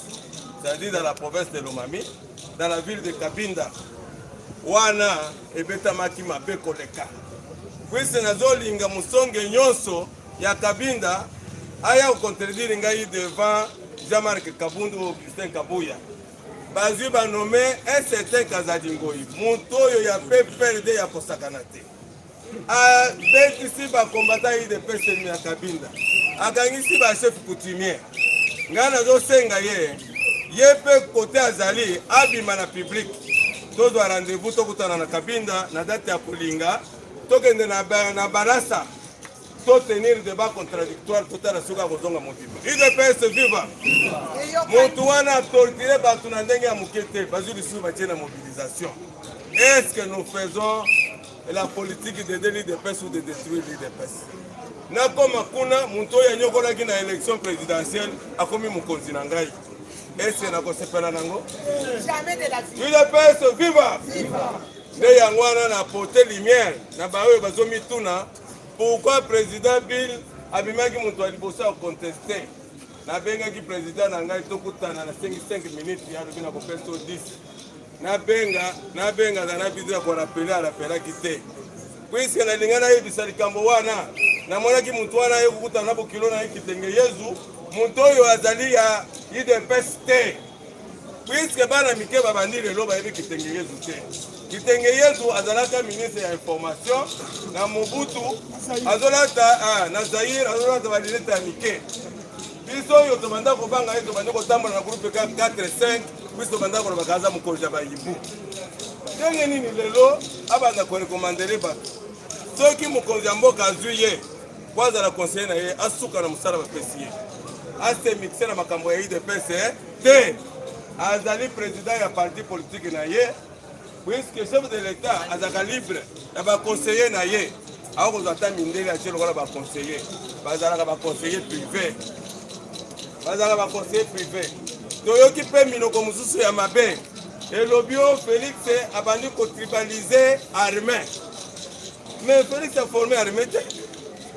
c'est-à-dire dans la province de Lomami dans la ville de Kabinda wana ebetamaki mabe koleka puisque nazolinga musonge nyonso ya Kabinda aya kocontredire ngai devant Jean-Marc Kabundu Augustin Kabuya bazwi banome un certain Kazadi Ngoi moto oyo ya PPRD ya kosakana te abetisi bakombata UDPS ya Kabinda akangisi bachef coutumier ngai nazosenga ye mpe kote azali abima na public tozwa rendez-vous tokutana na Kabinda na date ya kolinga tokende na Barasa tenir débat contradictoire totala suka kozonga motiba UDPS viva motu wana tortire bato na ndenge ya moke te bazwi lisusu batie na mobilisation. Est-ce que nous faisons la politique de l'UDPS ou de détruire l'UDPS? nakoma kuna motu oyo anyokolaki na élection présidentielle akomi mokonzi na ngai est-ce que nakosepela nango? UDPS viva nde yango wana na porte lumière na baoyo bazomituna pourquoi président Bill abimaki moto ya liboso ya contesté nabengaki président na ngai tokutana na 5 minutes ya lobi na kopesa 10 nabenga na bizo ya korapele arapelaki te puisque nalinga nayebisa likambo wana namonaki moto wana ye kokutana na bokilo na ye kitenge yezu moto oyo azali ya UDPS te puisque bana mike babandi lelo bayebi kitenge yezu te kitenge yezu azalaka ministre ya information na Mobutu azolata na Zaire azolata balilete ya mike biso oyo tobanda kobanga ye tobandi kotambola na groupe 4-5 biso tobanda koloba kaza mokonzi ya bayibu ndenge nini lelo abanda korekomandele bato soki mokonzi ya mboka azwi ye po azala conseiller na ye asuka na mosala bapesi ye asemixe na makambo ya UDPS te azali président ya parti politique na ye puisque chef de l'état azaka libre na baconseiller na ye akozwa ata mindele atie lokola baconseiller bazalaka baconseiller privé toyoki mpe minoko mosusu ya mabe elobi oyo Félix abandi kotribalize armée mais Félix aforme armée te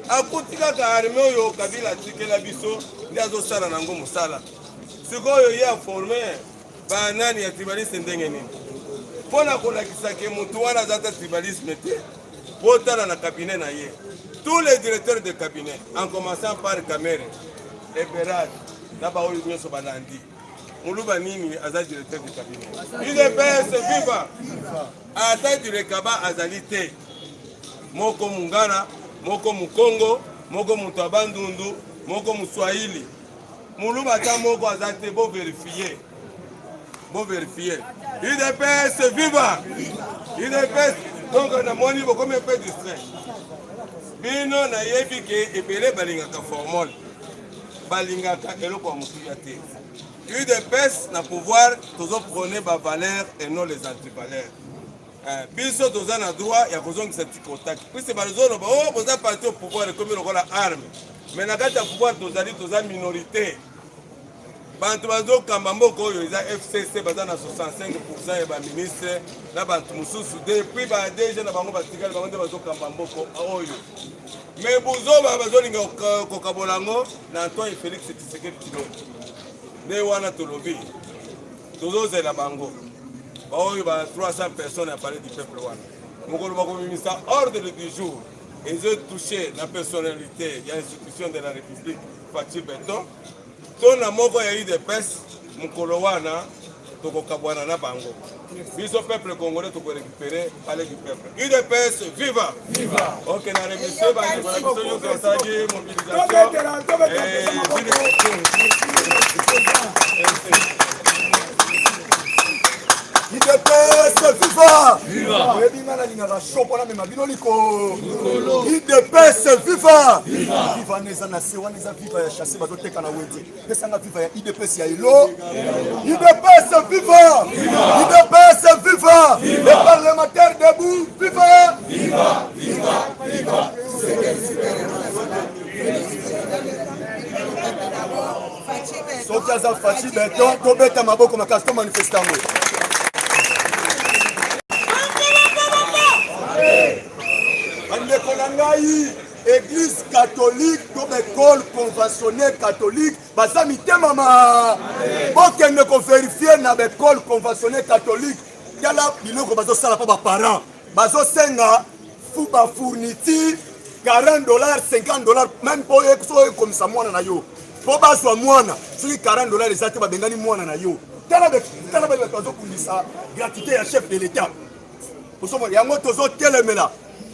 akuti kaka armée oyo Kabila atikela biso nde azosala nango mosala sikoyo ye aforme banani ya tribalisme ndenge nini mpona kolakisake motu wana aza ta tribalisme te botala na cabinet na ye tous les directeurs de cabinet en commençant par Kamere Eberad na baoyo nyonso balandi muluba nini aza directeur de cabinet UDPS viva ata direkaba azali te moko mungana moko mukongo moko mutu abandundu moko muswahili muluba ta moko aza te bo vérifier UDPS viva UDPS donc na moni bokomi un peu distrait bino na yebi ke ebele balingaka formule balingaka eloko ya motuya te UDPS na pouvoir toujours prôner ba valeur et non les antivaleurs biso toza na droit ya kozongisa tikotaki puisque bazoloba o boza parti au pouvoir ekomi lokola arme mais na kati ya pouvoir toza minorité bantu bazokamba mboka oyo eza FCC baza na 65% ya baministre na bantu mosusu depuis ba DG na bango batikali bango nde bazokamba mboka oyo mais buzoba bazolinga kokabola yango na Antoine Félix Tshisekedi Tshilombo nde wana tolobi tozozela bango baoyo ba 300 personnes à parler du peuple wana mokolo bakomimisa ordre du jour ezo touché la personnalité ya institution de la République Fatou Beton tona moko ya UDPS mokolo wana tokokabwana na bango biso peuple congolais tokorécupérer palais du peuple UDPS viva viva ok na remercier ba biso yo kasagi UDPS viva viva na lingaka shopona mema bino liko UDPS viva viva neza na sewa neza viva ya chasse bazoteka na wete pesanga viva ya UDPS ya ilo UDPS viva UDPS viva les parlementaires debout viva soki aza Fatou Beton tobeta maboko makasi to manifestango bandeko na ngai église catholique to école conventionnelle catholique baza mitema bokende koverifie na école conventionnelle catholique yala biloko bazosala mpo baparent bazosenga bafourniture $40 $50 même mpo so ekomisa mwana na yo mpo bazwa mwana soki $40 eza te babengani mwana na yo tala bato bazokundisa gratuité ya chef de l'état yango tozotelemela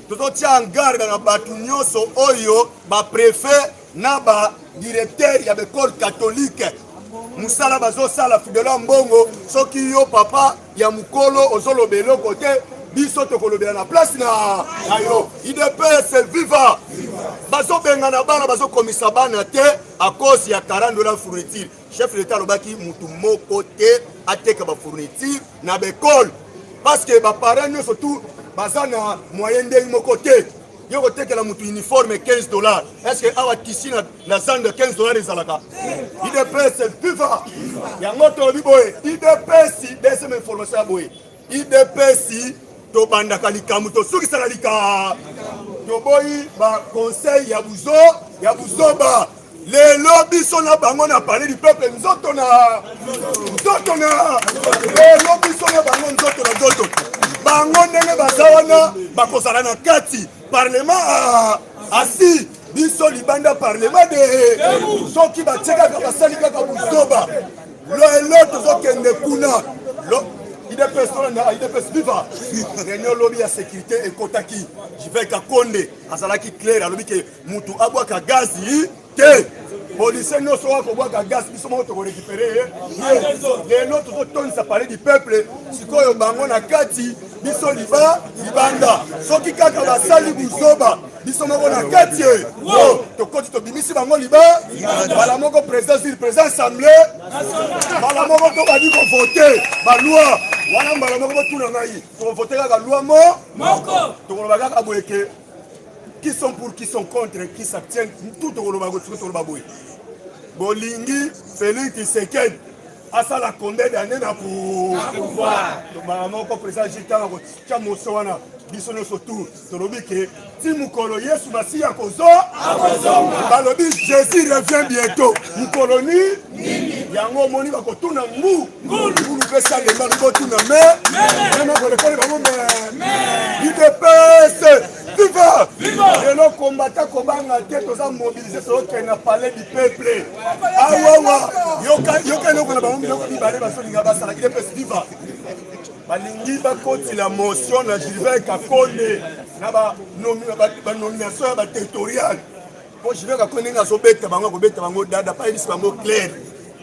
tozotia en garde na bato nyonso oyo bapréfet na badirecteur ya baekole catholique musala bazosala fidela mbongo soki yo papa ya mokolo ozoloba eloko te biso tokolobela na place na yo UDPS viva bazobenga na bana bazokomisa bana te à cause ya $40 fourniture chef de l'état alobaki mutu moko te ateka bafourniture na baekole parce que baparent nyonso tu baza na moyen ndenge moko te yo kotekela mutu uniforme $15 est-ce que awa tisi na zande $15 ezalaka UDPS viva yango tolobi boye UDPS deuxième information ya boye UDPS tobandaka likambo tosukisana lika toboyi baconseil ya buzoba lelo biso na bango na parler du peuple nzoto na lelo biso na bango nzoto na nzoto bango ndenge baza wana bakozala na kati parlement asi biso libanda parlement de soki batiekaka basali kaka buzoba lelo tozokende kuna UDPS viva réunion lobby ya sécurité ekotaki Jive Kakonde azalaki clair alobi ke mutu abwaka gazi te policier nyonso akobwaka gazi biso moko tokorécupéré lelo tozotonisa parler du peuple sikoyo bango na kati biso libanda soki kaka basali buzoba biso moko na kati tokoti tobimisi bango bala moko président assemblée bala moko tobandi kovote baloi wana mbala moko botuna ngai tokovote kaka loi moko tokoloba kaka boye ke qui sont pour, qui sont contre, qui s'abstiennent tout au Rolobago, tout au Baboui. Bolingi, Félix Tshisekedi, asala combien d'années na pouvoir moko président jitanga tia moso wana biso nyonso tu tolobi ke ti mokolo yesu masi ya kozonga balobi jésus revient bientôt mokolo nini yango omoni bakotuna ngulu mpe salemba libotuna memekolekoli bango idps viva lelo kombata kobanga te toza mobilise tokende na palais du peuple awawa yokanokona bango biloko mibale basolinga basala idps viva balingi bakotila motion na Gilbert Kakonde na banomination ya baterritorial po Gilbert Kakonde ndenge azobeta bango dada payebisi bango clair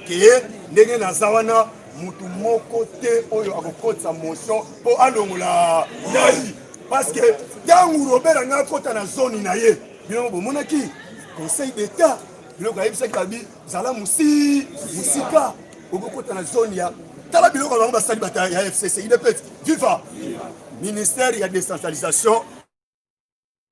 ke ndenge naza wana mutu moko te oyo akokotisa motion mpo alongola ngai parce que ntango robert anga akota na zone na ye biloko bomonaki conseil d'état biloko ayebisaki babi zala musika okokota na zone ya tala biloko bango basali bata ya FCC idps viva ministère ya décentralisation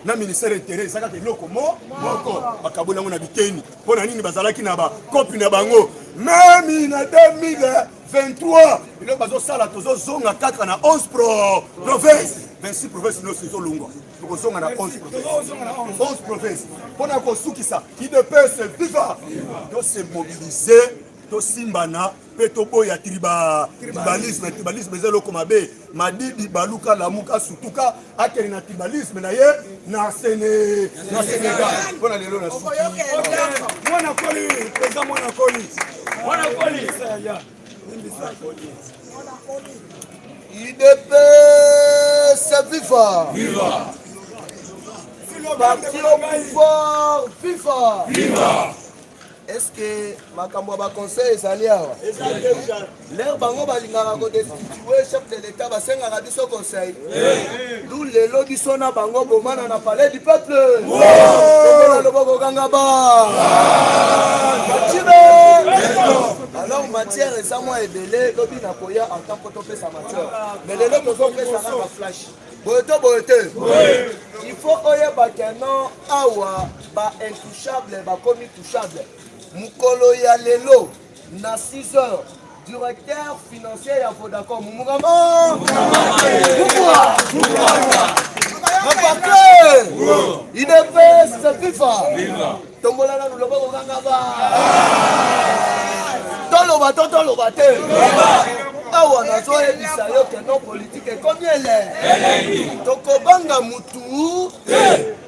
na ministère intérieur ezalaka eloko moko bakaboli yango na biteni mpo na nini bazalaki na bakopi na bango memi na 2023 biloko bazosala tozozonga kaka na 11 province 26 province nyonso ezolongwa tokozonga na 11 province mpona kosukisa idps viva tose mobilize tosimbana mpe toboya tribalisme eza eloko mabe madidi baluka lamuka sutuka akeli na tribalisme na ye na Sénégal mpona lelo na suki mwana koli eza mwana koli IDPS viva parti au pouvoir viva est-ce que makambo ba conseil ezali awa l'air bango balingaka ko destituer chef de l'état basengaka biso conseil d'où lelo biso na bango bomana na palais du peuple na loboko kanga ba alors matière eza mwa ebele lobi na koya en tant que topesa matière mais lelo tozopesa na flash boyote il faut oyeba ke non awa ba intouchable bakomi touchable mukolo ya lelo na 6 heures directeur financier ya Vodacom mumugama IDPS viva tombola na loboko kanga ba toloba te awa nazoyebisa yo ke non politique ekomi ele tokobanga mutu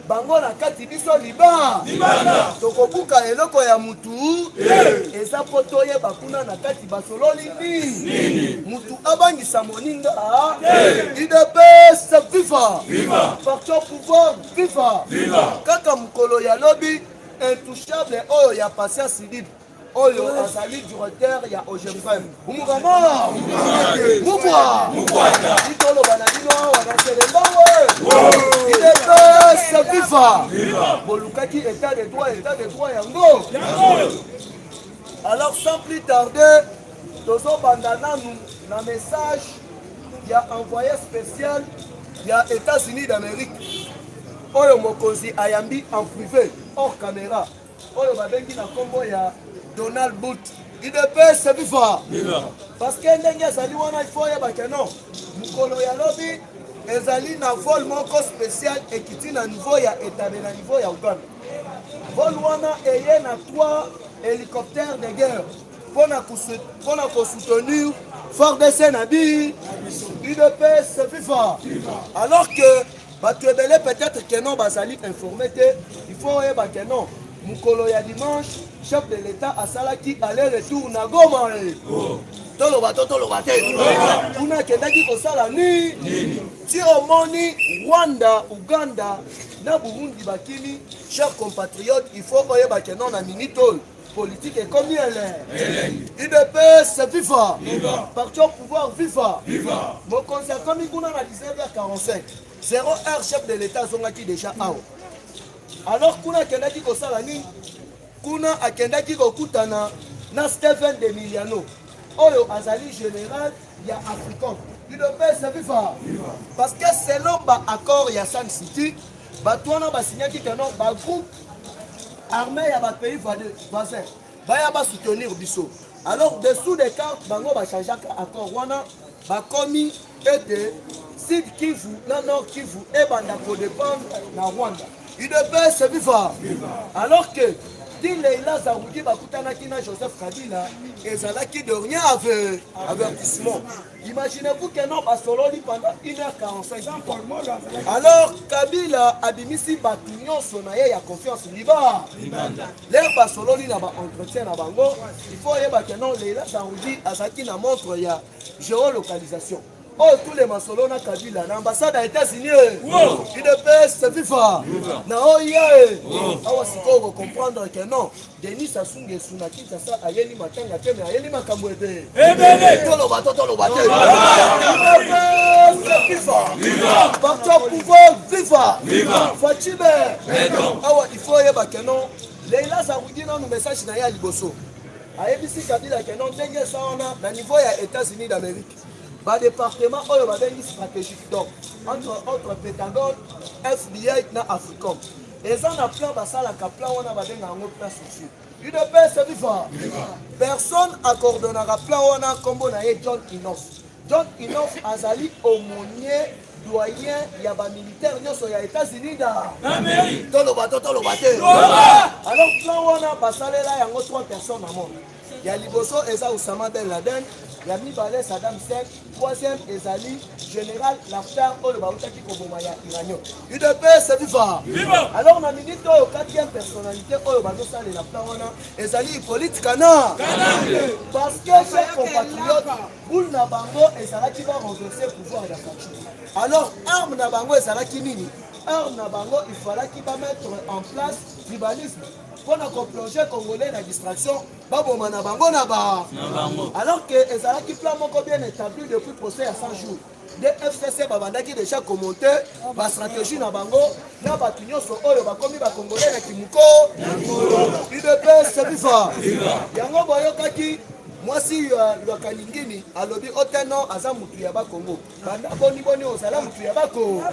bango na kati biso libanda tokobuka eloko ya mutu eza po toyeba kuna na kati basololi nini mutu abangisa moninga IDPS viva parti au pouvoir viva kaka mokolo ya lobi intouchable oyo ya patience libre oyo azali directeur ya OGFM umugama mukwa itoloba na bino awa na selembawe IDPS viva bolukaki état de droit yango alors sans plus tarder tozobanda nanu na message ya envoyé spécial ya États-Unis d'Amérique oyo mokonzi ayambi en privé hors caméra oyo babengi na kombo ya Donald Boot IDPS viva parce que ndenge ezali wana il faut yeba ke non mokolo ya lobi ezali na vol moko spécial ekiti na niveau ya état na niveau ya Uganda vol wana eye na 3 hélicoptères de guerre pona kosoutenir FARDC na bi IDPS viva alors que bato ebele peut-être que non bazali informé te il faut yeba ke non mukolo ya dimanche chef de l'état asalaki aller-retour na Goma toloba te kuna akendaki kosala nini ti omoni Rwanda Uganda na Burundi bakimi chers compatriotes il faut oyeba ke non na minute oyo politique ekomi ele IDPS viva parti au pouvoir viva mokonzi akomi kuna na 19h45 0h chef de l'état azongaki déjà awa alors kuna akendaki kosala nini kuna akendaki kokutana na Stephen de Miliano oyo azali général ya African IDPS viva parce que selon ba accord ya Sun City bato wana basignaki keno ba groupe armé ya ba pays voisins baya ba soutenir biso Alors dessous des cartes bango bachangeaka accord wana bakomi ete Sud Kivu na Nord Kivu ebanda kodépendre na Rwanda. UDPS viva. Alors que Leila Zaroudi bakutanaki na Joseph Kabila ezalaki de rien avec avertissement. Imaginez-vous que non basololi pendant 1h45. Alors Kabila abimisi batu nyonso na ye ya confiance liba. L'air basololi na ba entretien na bango, il faut yeba que non Leila Zaroudi azaki na montre ya géolocalisation. Oh, tous les masolos na Kabila, l'ambassade des États-Unis, UDPS, c'est FIFA. Na oye, awa siko comprendre que non, Denis Sassou Nguesso na Kinshasa ayeli matanga te mais ayeli makambo ete. Tolo bato. C'est FIFA. Parti au pouvoir, FIFA. Fatime. Awa il faut yeba que non, Leila Zaroudi na nous message na ya liboso. Ayebisi Kabila que non ndenge ça on a na niveau ya États-Unis d'Amérique. Bas département oyo babengi stratégique donc entre Pentagone, FBI na Africom. Eza na plan basalaka plan wana babenga yango plan social. UDPS viva. Personne accordonnera plan wana kombo na ye John Inoff. John Inoff azali aumônier doyen ya ba militaire nyonso ya États-Unis da Amérique. Toloba te. Alors plan wana basalela yango 3 personnes à monde. Ya liboso eza Osama Ben Laden, ya mibale Saddam Hussein, troisième ezali général Laftar oyo bautaki koboma ya Iranien. UDPS viva. Alors na minute oyo quatrième personnalité oyo bazosalela plan wana ezali Hippolyte Kana. Parce que ses compatriotes boule na bango ezalaki ba renverser pouvoir ya Fatou. Alors arme na bango ezalaki nini? Arme na bango il fallait qu'il va mettre en place tribalisme. Pour nous plonger Congolais dans la distraction, alors que les Arabes qui plan bien établi depuis le procès à 100 jours. Des FCC qui déjà commenté la stratégie na bango na batunyo so oyo bakomi ba Congolais na Kimuko. UDPS viva. Yango boyokaki mwasi ya Kalingini alobi oteno aza mutu ya ba Congo. Banda boni osala mutu ya ba Congo.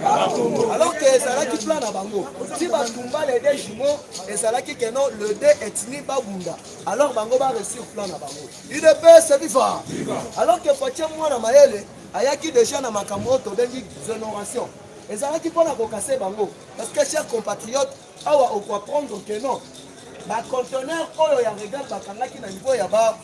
Alors que ezala ki plan na bango. Si batumba les deux jumeaux ezala ki kenon le deux ethnie babunda. Alors bango ba reçu plan na bango. UDPS viva. Alors que Fatia mwana mayele ayaki déjà na makambo to bengi exonération. Ezala ki pona ko casser bango parce que chers compatriotes awa on comprendre que non. Ba conteneur oyo ya regal bakangaki na niveau ya ba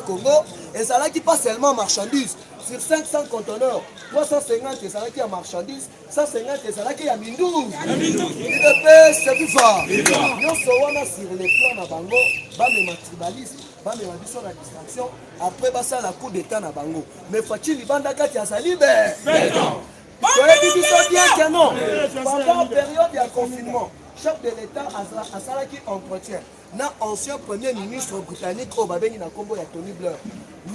Congo, et ça là qui pas seulement marchandises. Sur 500 conteneurs, 350 et ça là qui a marchandises, 150 et ça là qui a mindou. UDPS c'est viva. Nous sommes sur les plans na bango, ba me tribalisme, ba me biso la distraction, après ba ça la coup d'état na bango. Mais faut-il banda kati ya salibe. Soyez bien que non. Pendant la période de confinement, chef de l'État a ça qui entretient. Na ancien premier ministre britannique au Babeni na Combo ya Tony Blair.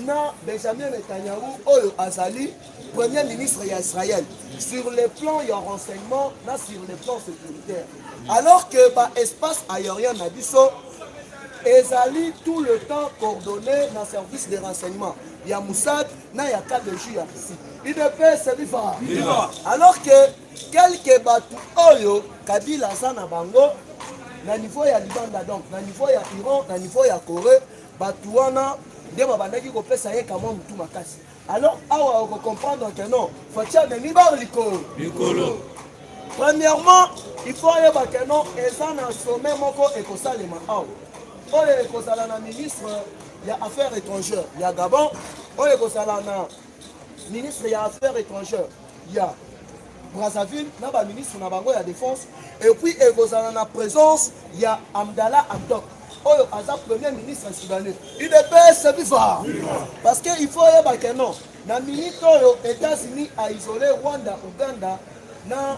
Na Benjamin Netanyahu oyo azali premier ministre ya Israël. Sur les plans y a renseignement, na sur les plans sécuritaires. Alors que ba espace aérien na biso ezali tout le temps coordonné dans service de renseignement. Il y a Moussad, na ya KDJ ici. UDPS viva. Alors que quelques batu oyo Kabila sana bango na niveau ya Libanda donc na niveau ya Iran na niveau ya Corée batuana de babandaki ko pesa ye kama mutu makasi. Alors awa on comprendre que non faut tirer de nibar likolo. Premièrement il faut y avoir que non eza na sommet moko ekosalema awa oyo ekosala na ministre ya affaires étrangères ya Gabon oyo ekosala na ministre ya affaires étrangères ya Brazzaville, na ba ministre na bango ya défense et puis ekozala na présence ya Amdallah Hamdok oyo aza premier ministre soudanais. UDPS viva. Parce que il faut yeba que non na minute oyo États-Unis a isolé Rwanda, Uganda na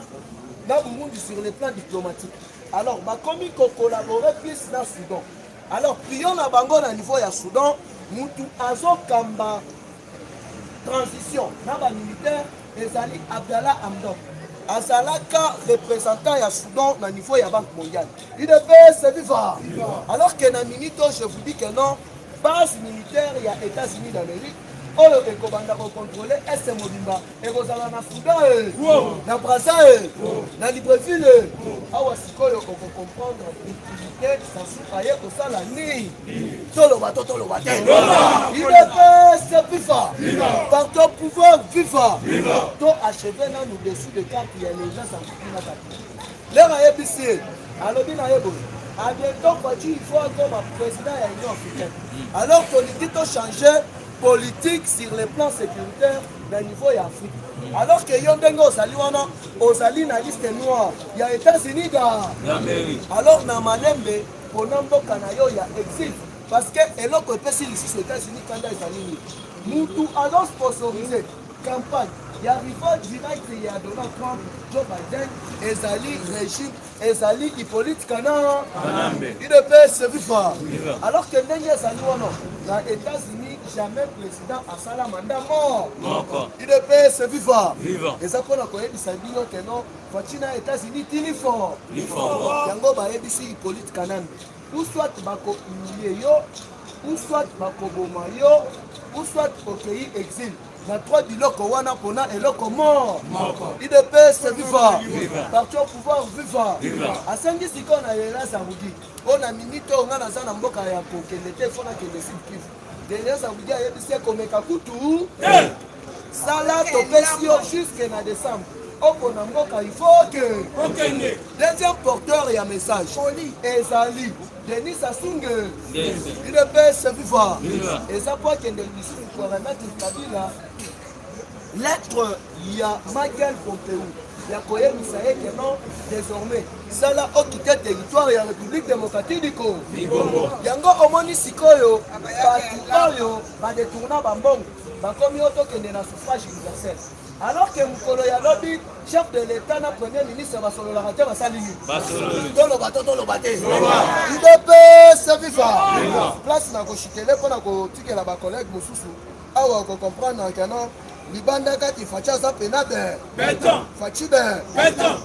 Burundi sur le plan diplomatique. Alors ba komi ko collaborer plus na Soudan. Alors prions na bango na niveau ya Soudan mutu azokamba transition na ba militaire ezali Abdallah Hamdok azalaka représentant ya Soudan na niveau ya Banque mondiale. UDPS viva. Alors que na minute je vous dis que non base militaire ya États-Unis d'Amérique oyo ekobanda kocontrôle ese mobimba ekozala na Soudan na Brazza na Libreville awa sikoyo okocomprendre utilité Sassou aye kosala nini toloba te UDPS viva parti au pouvoir viva to achevé nanu dessus de carte ya l'urgence en kipina kati lero ayebisi alobi na ye boye à bientôt Fachi il faut encore président ya Union africaine alors politique to changer politique sur le plan sécuritaire na niveau ya Afrique alors que yo ndenge ozali wana ozali na liste noire ya États-Unis alors na malembe pona mboka na yo ya exil parce que eloko epesi lisusu États-Unis kanda ezali mutu alors sponsorisé campagne ya rival direct ya Donald Trump Joe Biden ezali régime ezali Hippolyte Kanambe UDPS viva alors que ndenge ezali wana na États-Unis jamais président asala mandat mort UDPS viva eza mpona koyebisa bino ke non Fachi na États-Unis tili fort yango bayebisi Hippolyte Kanambe ou soit bako humilie yo ou soit bakoboma yo ou soit okei exil na trois biloko wana pona eloko mort UDPS viva parti au pouvoir viva asengi sikoyo na Elasa Rugi ona minute oyo nga naza na mboka ya kokende te fona kende sikivu Elasa Rugi ayebisi ekomeka kutu sala topesi yo jusque na décembre opona mboka il faut que deuxième porteur ya message ezali Denis Sassou Nguesso UDPS viva eza po akende lisusu pour remettre Kabila lettre ya Michael Pompeo ya koyebisa ye ke non désormais sala okite territoire ya République démocratique du Congo yango omoni sikoyo bato oyo badetourna bambongo bakomi oyo tokende na suffrage universel alors que mukolo ya lobi chef de l'état na premier ministre basololaka te basali nini toloba te UDPS viva place na koshikele mpona kotikela bacollègue mosusu awa okocomprendre ke non libanda kati Fachi aza pena beton Fachi beton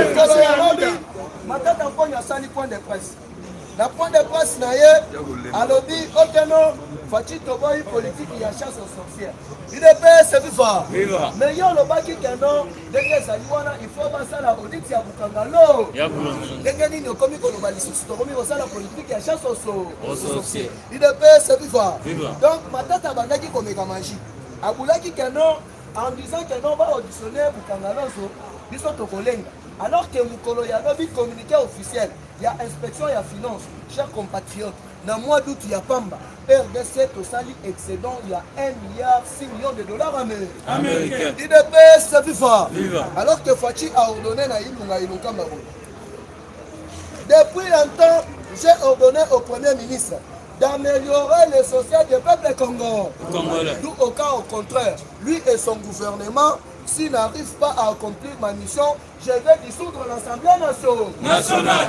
mukolo ya lobi matata mponya asali point de presse na point de presse na ye alobi okeno Fachi toboyi politique ya chasse aux sorcières UDPS viva mais yo lobaki keno ndenge ezali wana il faut basala audit ya bukangalo ndenge nini okomi koloba lisusu tokomi kosala politique ya chasse aux sorcières UDPS viva donc matata bandaki komeka magie abulaki keno en disant keno ba auditionner bukangaloso biso tokolenga alors que mukolo ya lobi communiqué officiel ya inspection ya finance chers compatriotes na mois d'août ya pamba RDC tosali excédent il y a 1,6 milliard de dollars américains UDPS viva alors que Fachi a ordonné na Ilunga Ilunkamba depuis longtemps j'ai ordonné au premier ministre d'améliorer le social du peuple congolais d'où au cas au contraire lui et son gouvernement s'il n'arrive pas à accomplir ma mission, je vais dissoudre l'Assemblée nationale.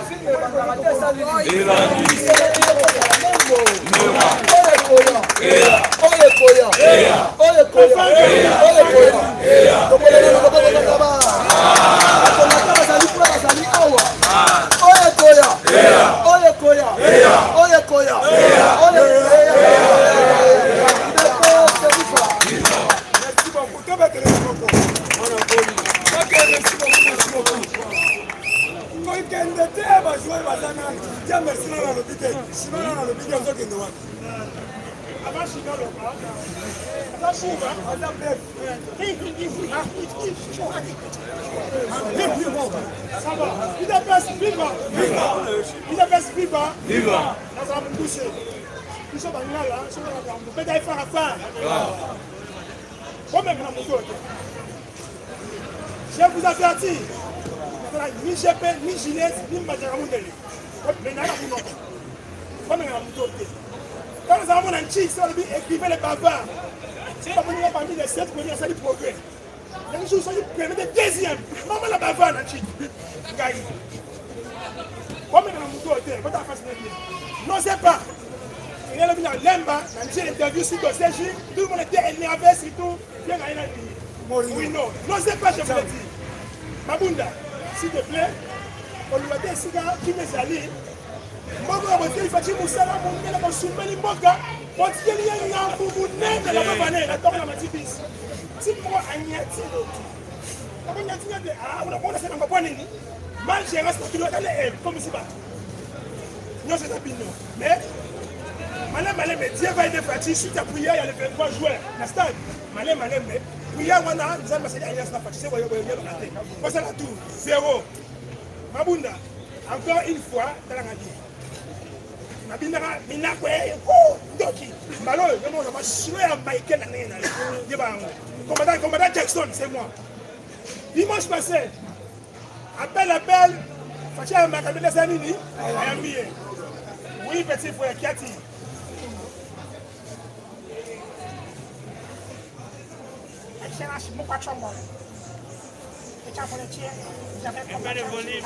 Je vous avertis, ni GP, ni Gillette, ni Madjaramundeli. Quand nous avons un chic, ça veut dire écrivez les bavards. C'est pas parmi les 7 premiers, ça dit progrès. Les choses sont premiers, les deuxièmes. Maman la bavarde, un chic. Comment on a un non, c'est pas. Il y a le Lemba, j'ai interview sur le CG, tout le monde était énervé, c'est tout. Oui, non, non, c'est pas, je vous le dis. Mabunda, s'il te plaît, on lui a dit, c'est qui m'est allé. Moi, il faut que je me souvienne, Potikeli na bubu nene la babane la toka na matibis. Si moi anyati. Kama nyati nyati una bona sana kwa nini? Mal gérer ce qui doit aller comme si ba. Non c'est ça pino. Mais malé mais Dieu va aider parti si ta prière il y a les 23 joueurs. Na stade. Malé mais prière wana nzamba c'est alliance na parti c'est voyez raté. Pour ça la tour 0. Mabunda encore une fois dans la radio. Mabinara minakwe doki malo yomo na mashwe ya Michael nena yeba commandant Jackson c'est moi dimanche passé appel Fatia Makabela Zanini ayambie oui petit frère Kiati achana shimo kwa chombo echa pour le tiers j'avais pas de volume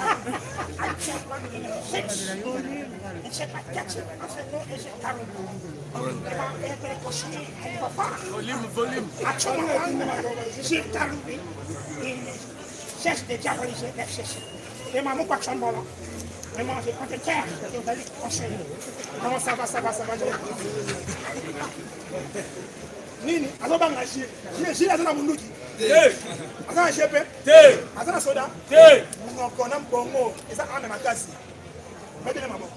Volume. Cherche des diabolisés, et maman pas de chambre là. Mais moi j'ai compté terre, vous allez crocher. Non, ça va. Nini, alors bang la chier. J'ai la zone à Munduki. Azana GP. Azana soda. Mon konam bongo. Et ça amène ma casse. Mettez-le ma bonne.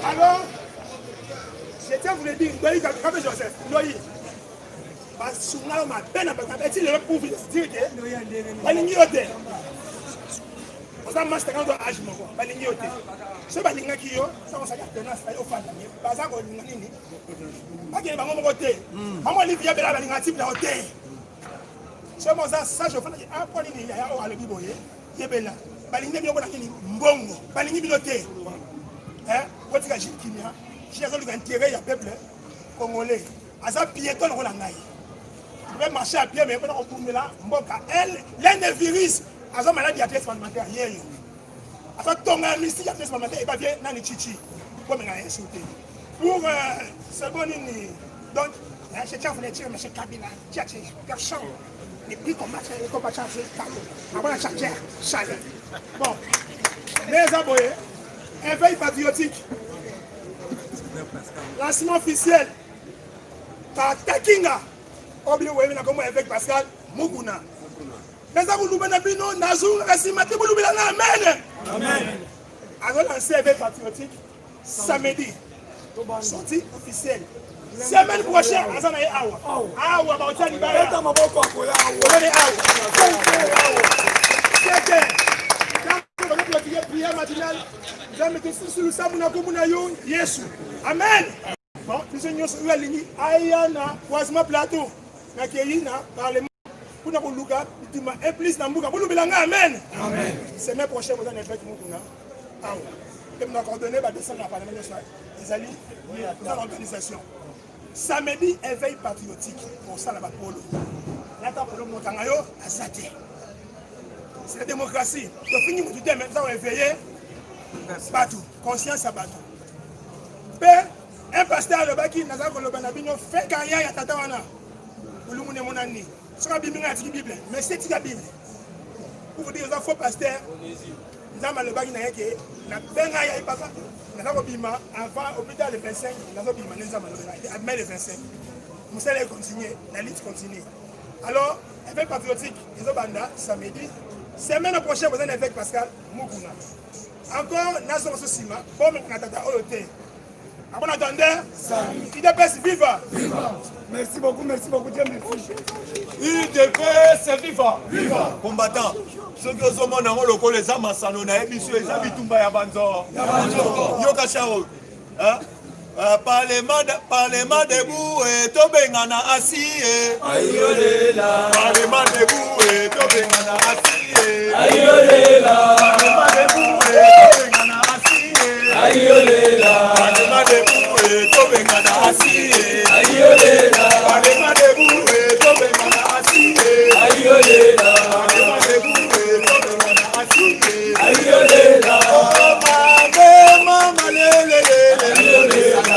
Alors, je tiens à vous le dire, Loïc, quand Joseph, Loïc, parce que nous avons ma peine à faire, et si le pour vous dire que, balingi ote, on a master quand on a agi mon balingi ote, ce balinga qui yo, ça on s'appelle tenace, au fan, parce que on a nini, pas qu'il y ait un moment ote, maman Olivia Bella balinga type la ote, ce moment ça je fais un point nini, il y a un le biboye, yebela, balingi bien on a nini, mbongo, balingi bilote. Quand tu as dit qu'il y a, j'ai intérêt à peuple congolais. Asa piéton on l'a ngaï. Je vais marcher à pied mais quand on tourne là, mboka elle, l'un des virus, asa maladie à pièce parlementaire hier. Asa ton amnistie à pièce parlementaire et pas bien nani chichi. Comme on a insulté. Pour ce bon ini. Donc, je tiens à vous le dire monsieur Kabila, tchatché, personne. Les prix qu'on marche et qu'on va changer, avant la charger, chalet. Bon. Les abonnés. Éveil patriotique. Lancement officiel par Takinga. Oubliez comment évêque Pascal Muguna. Mais ça vous l'oubliez pas, Nazou, Rassimati, vous l'oubliez amen. Amen. Alors lancé éveil patriotique samedi. Sortie officielle. Semaine prochaine, Azana et Awa. Awa, ma otani ba. Eta maboko akoya Awa. Ole Awa. C'est on a prié prière matinale. Nous avons mis sur le sable Yesu. Amen. Bon, nous sommes sur la ligne. Ayana, croisement plateau. Nakeyina, parlement. Pour nous Luka, tu m'as impliqué dans Mbuka. Pour nous Bilanga, amen. Amen. Semaine prochaine, vous allez faire Mukuna. Ah oui. Nous avons coordonné, va descendre dans le parlement de soir. Les alliés, dans l'organisation. Samedi, éveil patriotique. Pour ça, là-bas, pour nous. Là-bas, pour nous, Motangayo, à Zate. C'est la démocratie. Donc, fini, vous dites, maintenant, on est éveillé. Batou, conscience à Batou. Père, un pasteur de Baki, Nazar Kolobanabino, fait carrière à Tatawana. Pour le monde mon année. Ce sera Bible, Bible. Mais c'est la Bible. Pour vous dire, il faut pasteur. Nous avons le Baki Naïke, la Bengaïa et Papa. Nous avons Bima, avant, hôpital le 25, nous avons Bima, nous avons admis le 25. Nous allons continuer, la lutte continue. Alors, évêque patriotique, ils ont banda, samedi. Semaine prochaine, vous avez un évêque Pascal Muguna. Encore, nous avons ce ciment, bon, nous avons oloté. Avant d'attendre, IDPS viva! Merci beaucoup, Dieu merci. IDPS viva! Viva! Combattant. Ceux qui ont mon amour, les âmes à Sanona, et les amis Tumba Yabanzo. Yoka Chao. Parlement debout et Tobengana assis. Aïolela. Parlement debout et Tobengana assis. Aïolela. Parlement debout et Tobengana assis. Aïolela. Parlement debout et Tobengana assis. Aïolela. Parlement debout et Tobengana assis. Aïolela. Parlement debout et Tobengana assis. Aïolela. Mama lele. Aïolela.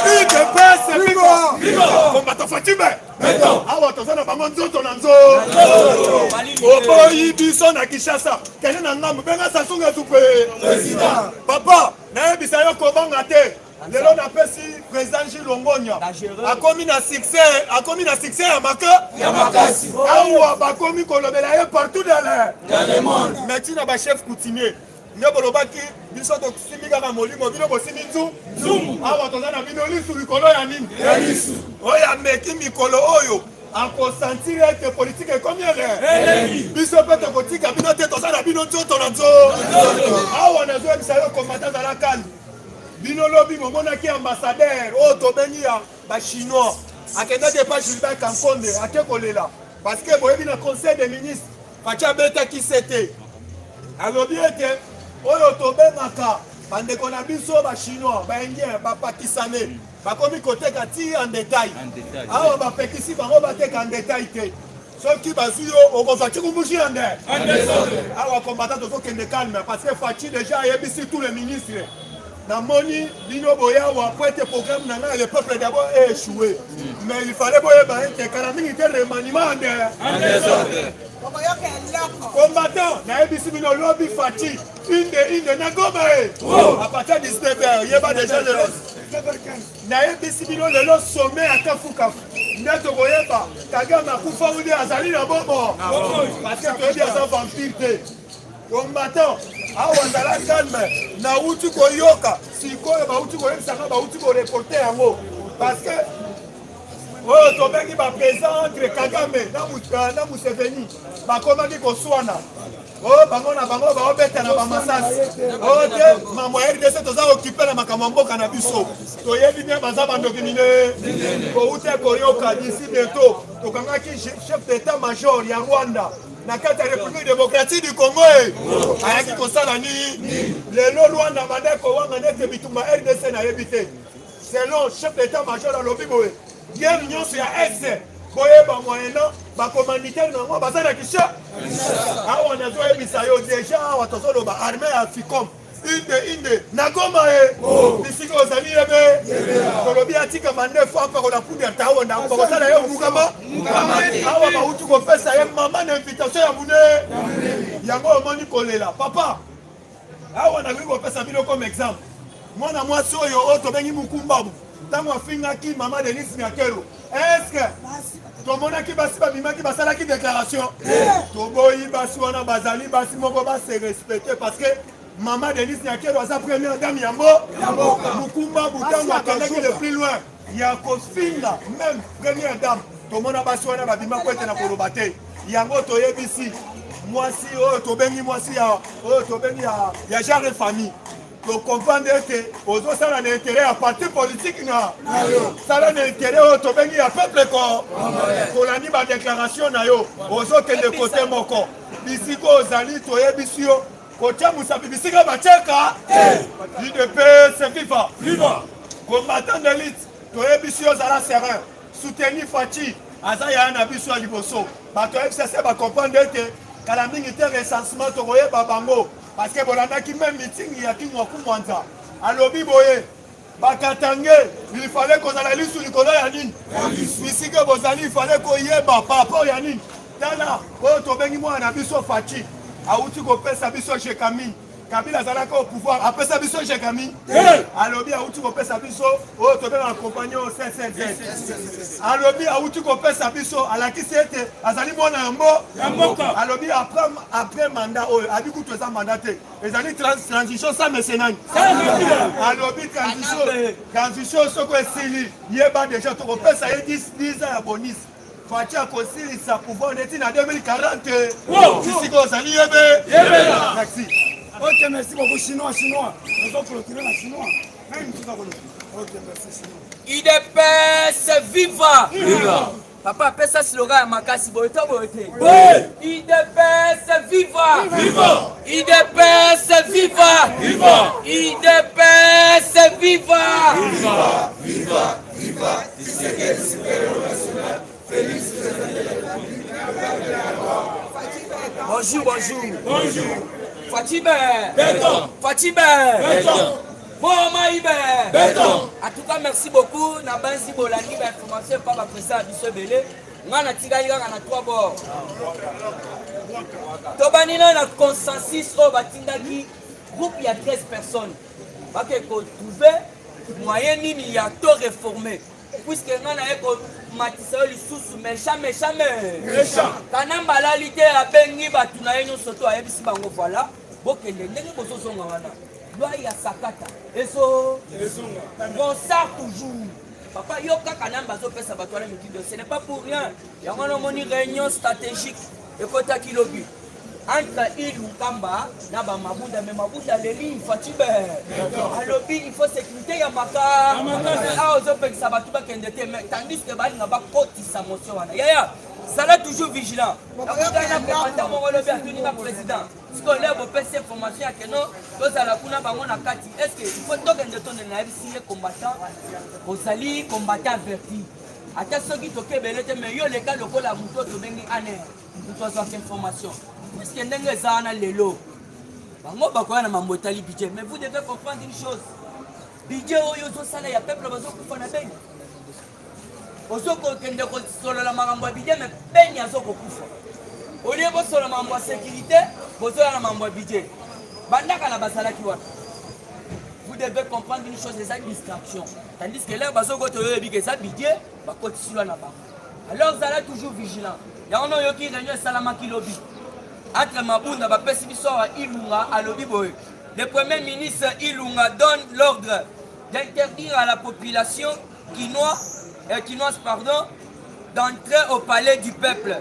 IDPS viva combattant Fatime awa toza na bango nzoto na nzoto oboyi biso na Kinshasa kende na ngambo benga Sassou Nguesso pe papa nayebisa yo kobanga te lelo napesi président Gilles Longonia akomi na succès ya makasi awa bakomi kolobela ye partout dans le monde mais tina bachef coutumier nde bolobaki biso tosimbi kaka molimo bino bosimbi nzumu awa toza na bino lisu likolo ya nini oyo ameki mikolo oyo akosentir ete politike ekomi ele biso mpe tokotika bino te toza na bino nzoto na nzoto awa nazoyebisa yo komata zala kani bino lobi momonaki ambassadeur oyo tobengi ya bachinois akendaki epa Gilbert Kankonde ake kolela parce que boyebi na conseil des ministres faci abetaki sete alobi ete oyo tobengaka bandeko na biso bachinois baindien bapakisane bakomi koteka ti en détail awa bapekisi bango bateka en détail te soki bazwi yo okozwaki kumbushi ya nde awa kombata tozokende calme parce que faci déjà ayebisi tous les ministres namoni bino boyawa po ete programme na ngai le peuple d'abord est échoué mais il fallait boyeba ete kala mingi te remaniement nde combattant nayebisi bino lobi Faci inde na Goma à partir de 19h yeba déjà lelo nayebisi bino lelo sommet akafukafu nde tokoyeba Kagame akufa udi azali na bomo parce que toyebi aza vampire te combattant awa nzala calme nauti koyoka sikoyo bauti koyebisanga bauti koreporte yango parce que oyo tobengi baprésident entre Kagame na Museveni bakomaki koswana oyo bango na bango baobeta na bamasasi oyo te mambo ya RDC toza okipe na makambo ya mboka na biso toyebi bien baza bandoki mine koute koyoka d'ici bientôt tokangaki chef d'état major ya Rwanda na kati ya République démocratique du Congo ayaki kosala nini lelo Rwanda bande kowanga nete bitumba RDC nayebi te selon chef d'état major alobi boye guerre nyonso ya est boyeba moyena bacommanditaire nango baza na Kinshasa awa nazoyebisa yo déjà awa tozoloba armée ya Ficom inde na Goma bisika ozali yebe tolobi atika mande fois pakola poudre tawo na bakosala yo mukama awa bauti kopesa ye mama na invitation ya mune yango omoni kolela papa awa nakoki kopesa bino comme exemple mwana mwasi oyo tobengi mukumbabu ntango afingaki mama Denise Nyakero est-ce que tomonaki basi babimaki basalaki déclaration toboyi basi wana bazali basi moko base respecté parce que Maman Denise Nyakero aza première dame ya mboka mukumba butango akendaki le plus loin ya kofinga même première dame tomona basi wana babima ko ete na koloba te yango toyebisi mwasi oyo tobengi mwasi ya oyo tobengi ya genre famille to comprendre ete ozosala na intérêt ya parti politique na sala na intérêt oyo tobengi ya peuple kolandi badéclaration na yo ozokende kote moko bisiko ozali toyebisi yo kotia musapi bisika bacheka UDPS viva combattant d'élite toyebisi yo zala serein soutenir Faci aza ya na biso ya liboso bato FCC bakomprendre ete kala mingi te recensement tokoyeba bango parce que bolandaki même meeting ya King Wakumwanza alobi boye bakatange il fallait kozala lisu likolo ya nini bisika bozali il fallait koyeba par rapport ya nini tala oyo tobengi mwana na biso Faci auti kopesa biso Shekami Kabila azalaka au pouvoir apesa biso Shekami alobi auti kopesa biso oyo tobenga compagnon au CCZ alobi auti kopesa biso alakisi ete azali mwana ya mboka alobi après mandat oyo abi kutu eza mandat te ezali transition sans mécénat alobi transition soko esili yeba déjà tokopesa ye 10 ans ya bonus Faci akosilisa pouvoir neti na 2040 sisi kozali yebe merci. Ok, merci beaucoup chinois. Nous allons clôturer la chinois. Ok, merci chinois. IDPS viva! Papa, appelle ça slogan à Makasi Boyota Boyote. IDPS viva! IDPS viva! IDPS viva! Viva! Bonjour. Fatime. Bon, Maïbe. Béton. En tout cas, merci beaucoup. Na banzi bolandi ba information par la président Bisso Belé. Ngana tigali ngana 3 bords. Tobanina na consensus au batindaki groupe il y a 13 personnes. Parce que trouver moyen nini ya to réformer. Puisque ngana eko matisa li sous méchant. Kanamba la lité a bengi batuna yenyo soto ayebisi bango voilà. Bokende ndenge bozozonga wana. Loi ya sakata. Eso bon ça toujours. Papa yoka kanamba zo pesa batwala mikido. Ce n'est pas pour rien. Ya ngana moni réunion stratégique ekota kilobi. Entre il ou Kamba, na ba mabunda mais mabunda leli il faut tibe. Alobi il faut sécurité ya maka. Ah ozo pekisa batu ba kendete mais tandis que bali na ba koti sa motion wana. Ya ça là toujours vigilant. Na président mon lobi atuni na président. Ce qu'on lève au PC formation ya keno, tous à la kuna bango na kati. Est-ce que il faut tokende tonne na FCA combattant osali combattant averti. Ata soki tokebelete mais yo le cas lokola muto to bengi ane. Muto zo information. Puisque ndenge zana lelo bango bakoya na mambo etali budget mais vous devez comprendre une chose budget oyo zosala ya peuple bazokufa na beni ozokokende kosolola makambo ya budget mais beni azokokufa olie bosolola makambo ya sécurité bozoya na makambo ya budget bandaka na basalaki wana vous devez comprendre une chose eza distraction tandis que lere bazokota oyo yebi ke eza budget bakotisilwa na bango alors zala toujours vigilant yango oyoki réunion esalamaki lobi entre Mabunda bapesi biso à Ilunga à Lobiboy. Le premier ministre Ilunga donne l'ordre d'interdire à la population quinoise d'entrer au palais du peuple.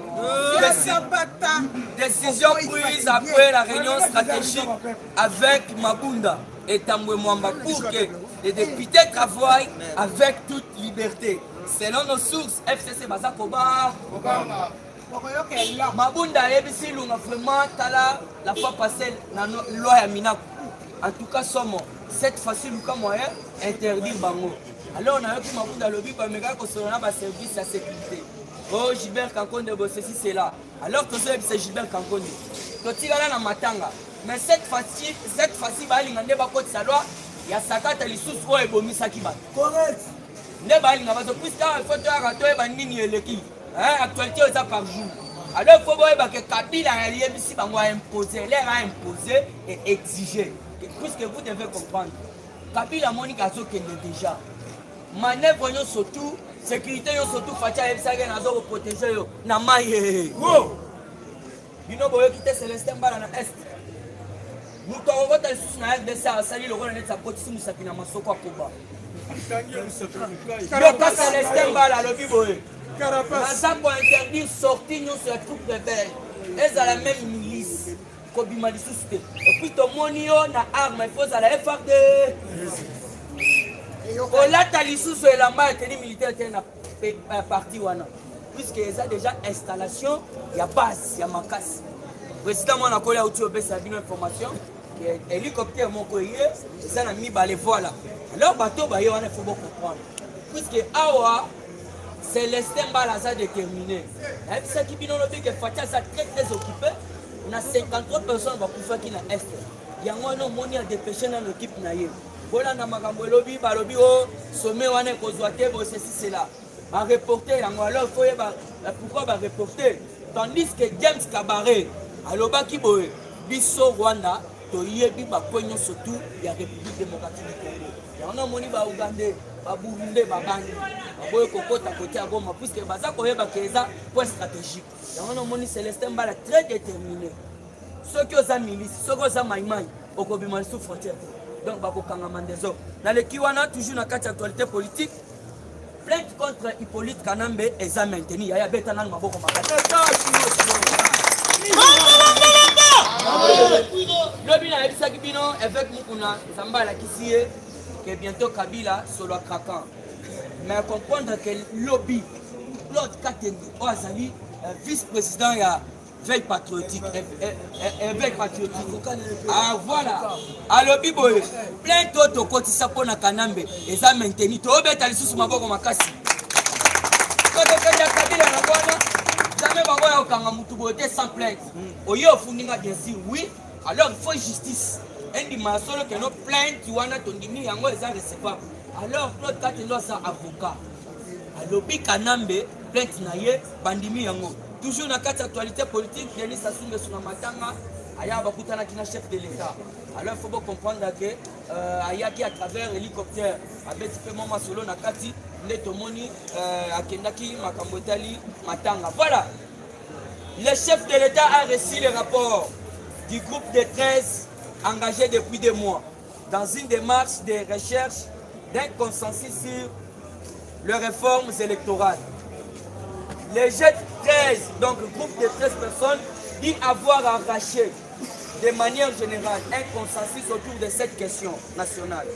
Décision prise après la réunion stratégique avec Mabunda et Tambwe Mwamba pour que les députés travaillent avec toute liberté. Selon nos sources, FCC Bazakoba. Mabunda ebisi lunga vraiment tala la fois passée na loi ya Minaku. En tout cas somo cette fois-ci luka moyen interdire bango. Alors on a eu Mabunda lobby ba mega ko sona ba service à sécurité. Oh Gilbert Kankonde bo ceci c'est là. Alors que c'est Gilbert Kankonde. To tigala na matanga. Mais cette fois-ci ba linga nde ba koti sa loi ya sakata lisusu o ebomisa ki ba. Correct. Ne ba linga ba to puisque faut to rato e ba nini eleki. Actualité ça par jour. Alors il faut voir que Kabila a imposé, l'air a imposé et exigé. Puisque vous devez comprendre, Kabila Monique a déjà. Manœuvre surtout, sécurité surtout, Fatia et Sagan a protégé. Namaye. You know, vous quittez Célestin Bala na Est. Nous avons voté sur la FDC à salir le rôle de sa potisse Moussakina Masoko Koba. Le Célestin Bala, le Biboé. Ça pour interdire sortir nous sur les troupes rebelles. Elles ont la même milice. Et puis tout le monde a arme, il faut à la FRD. On l'a tali sous la main et militaire qui est parti. Puisqu'il y a déjà installation, il y a base, il y a macasse. Le président a collé au Tio Bessa une information. Hélicoptère mon courrier, ça n'a mis les voilà. Alors bateau, il faut comprendre. Puisque Awa. Célestin Balaza déterminé. Et puis, ce qui est bien que Fatia est très occupé. On a 53 personnes qui vont faire dans l'Est. Il y a un dépêché dans l'équipe. Voilà, on a un lobby, sommet, on a un ceci, c'est là. Un reporter, alors il faut pourquoi reporter. Tandis que James Kabaré, à l'Obakiboé, Bisso Rwanda, Toyebi, Bakoignon surtout, il y a République démocratique du Congo. Il y a un moni Ougandais. Baburundi babani baboye kokota côté à Goma puisque baza koyeba keza point stratégique. On a moni Célestin Bala très déterminé. Ceux qui ont milice, ceux qui ont maïmaï, au Kobima sous frontière. Donc bako kanga mandezo. Dans le Kiwana toujours na carte actualité politique. Plainte contre Hippolyte Kanambe et ça maintenu. Il y a bêta nan maboko makati. Le bina ebisa kibino avec Mukuna Zambala Kisie. Que bientôt Kabila soit craquant. Mais comprendre que lobby, Claude Katendi, Oazali, vice-président, il y a veille patriotique. Veille patriotique. Ah voilà. À lobby, plein d'autres côtés, ça pour Nakanambe. Et ça maintenu. Tu as obéi sous ma boque, ma casse. Quand on fait la Kabila, jamais on va sans plainte. Au lieu de bien sûr, oui. Alors il faut justice. endima solo que no plainte wana tondimi yango eza recevable. Alors Claude Katendo asa avocat. Alobi Kanambe plainte na ye bandimi yango. Toujours na kati actualité politique, Denis Sassou Nguesso na matanga aya bakutana kina chef de l'État. Alors il faut bien comprendre que ayaki à travers hélicoptère avec petit peu mama solo na kati netomoni akendaki makambotali matanga. Voilà. Le chef de l'État a reçu le rapport du groupe de 13 engagés depuis 2 mois dans une démarche de recherche d'un consensus sur les réformes électorales. Les G13, donc groupe de 13 personnes, dit avoir arraché de manière générale un consensus autour de cette question nationale.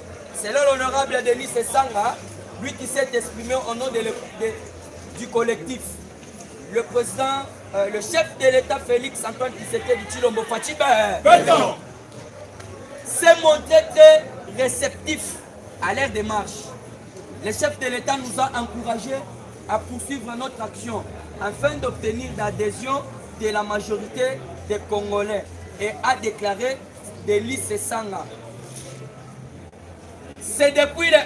Selon l'honorable Denis Sanga, lui qui s'est exprimé au nom du collectif, le président, le chef de l'État Félix Antoine Tshisekedi Tshilombo Fachibe s'est montré très réceptif à leur démarche. Le chef de l'État nous a encouragés à poursuivre notre action afin d'obtenir l'adhésion de la majorité des Congolais et a déclaré Denis Sanga. C'est depuis le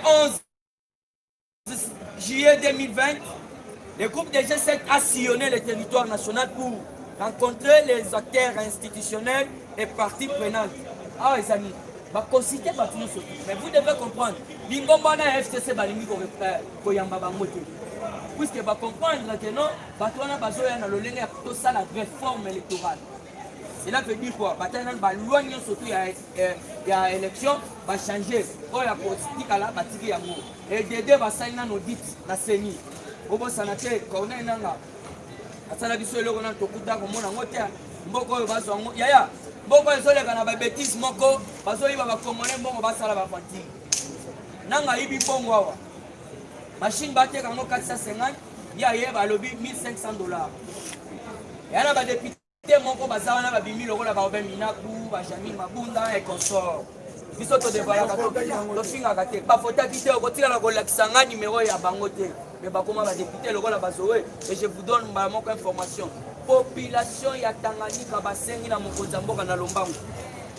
11 juillet 2020, le groupe de G7 a sillonné le territoire national pour rencontrer les acteurs institutionnels et parties prenantes. Ah les amis, mais vous devez comprendre, Lingomba na FCC balingi koyamba bangote. Puisque va comprendre que non, Batouana Bazoya na lolenge a plutôt ça la réforme électorale. Cela veut dire quoi? Batouana va loigner surtout il y a élection, va changer. Oh la politique à la bâtille à mot. Et Dédé va signer un audit na CENI. Obo sanate corner nanga. Asala biso le rona tokuta ko mona ngote mboko bazo ngo yaya. Mboko ezole kana ba bêtise moko bazo yiba ba congolais mbongo basala ba fatigue. Nanga ibi bongo awa. Machine batte quand 450, il y a $1 500. Et là, les députés, mon bazar, na bimi loko la baobe minaku, bajami mabunda et consort. Biso to devoir to finga kate. Ba fota kite o kotila la kolakisanga numéro ya bangote. Mais ba koma ba député loko la bazoé et je vous donne ma moko information. Population ya Tanganyika basengi na mokonza mboka na Lombangu.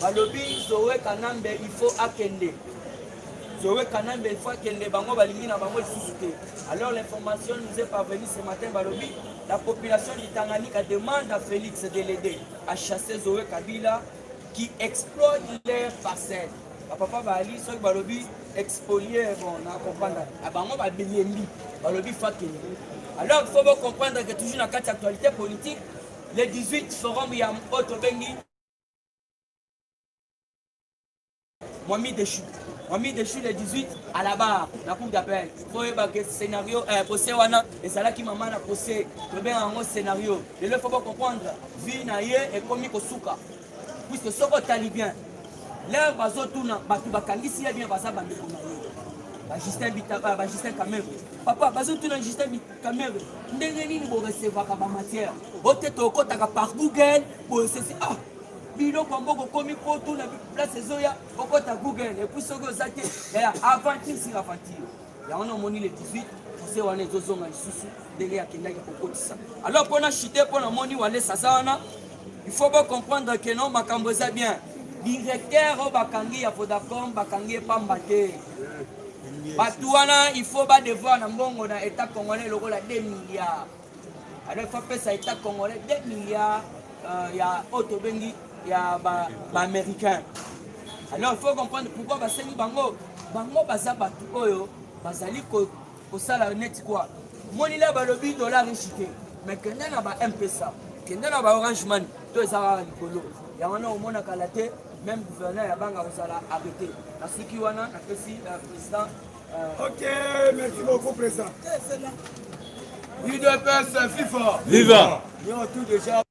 Balobi Zoé Kanambe il faut akende. Zoé Kanambe il faut akende bango balingi na bango susute. Alors l'information nous est parvenue ce matin balobi la population du Tanganyika demande à Félix de l'aider à chasser Zoé Kabila qui exploite leurs parcelles. Papa Bali so balobi expolier bon na comprendre. Abango ba belembi balobi fakeni. Alors il faut comprendre que toujours dans quatre actualités politiques, le 18 forum il y a autre bengi Mohamed Deschou. Mohamed Deschou le 18 à la barre, la cour d'appel. Il faut que scénario, procès wana, et c'est là qui m'a mal à procès. Le bien en scénario. Et là il faut comprendre, vie naïe et comme Kosuka. Puisque ce qu'on t'a bien, l'air bazo tourna, batu bakangi si bien baza bande konaïe. Justin Cameroun. Papa, bazo tourna Justin Cameroun. Ndengeni ni bo recevoir ka ba matière. Bote to ko taka par Google, bo ceci ah. Bilo Kwamboko komi ko tourna place Zoya, okota Google et puis soko zate. Ya aventure sur aventure. Ya on a moni le 18, c'est wana zozonga isusu ndenge ya kendaki kokotisa. Alors pour na chiter pour na moni wale sazana, il faut bien comprendre que non makambo za bien. Directeur au bakangi ya Vodacom bakangi pambate. Batouana il faut pas devoir na mbongo na état congolais lokola 2 milliards. Alors il faut payer ça état congolais 2 milliards ya autobengi ya ba américain. Alors il faut comprendre pourquoi basengi bango baza batu oyo bazali ko sala net quoi. Moni la balobi dollar richité. Mais kenda na ba M-Pesa, kenda na ba Orange Money, to ezala likolo. Ya wana omona kalate même gouverneur ya banga osala arrêté. Na siki wana na pesi président OK, merci beaucoup président. UDPS FIFA. Viva. Nous tout déjà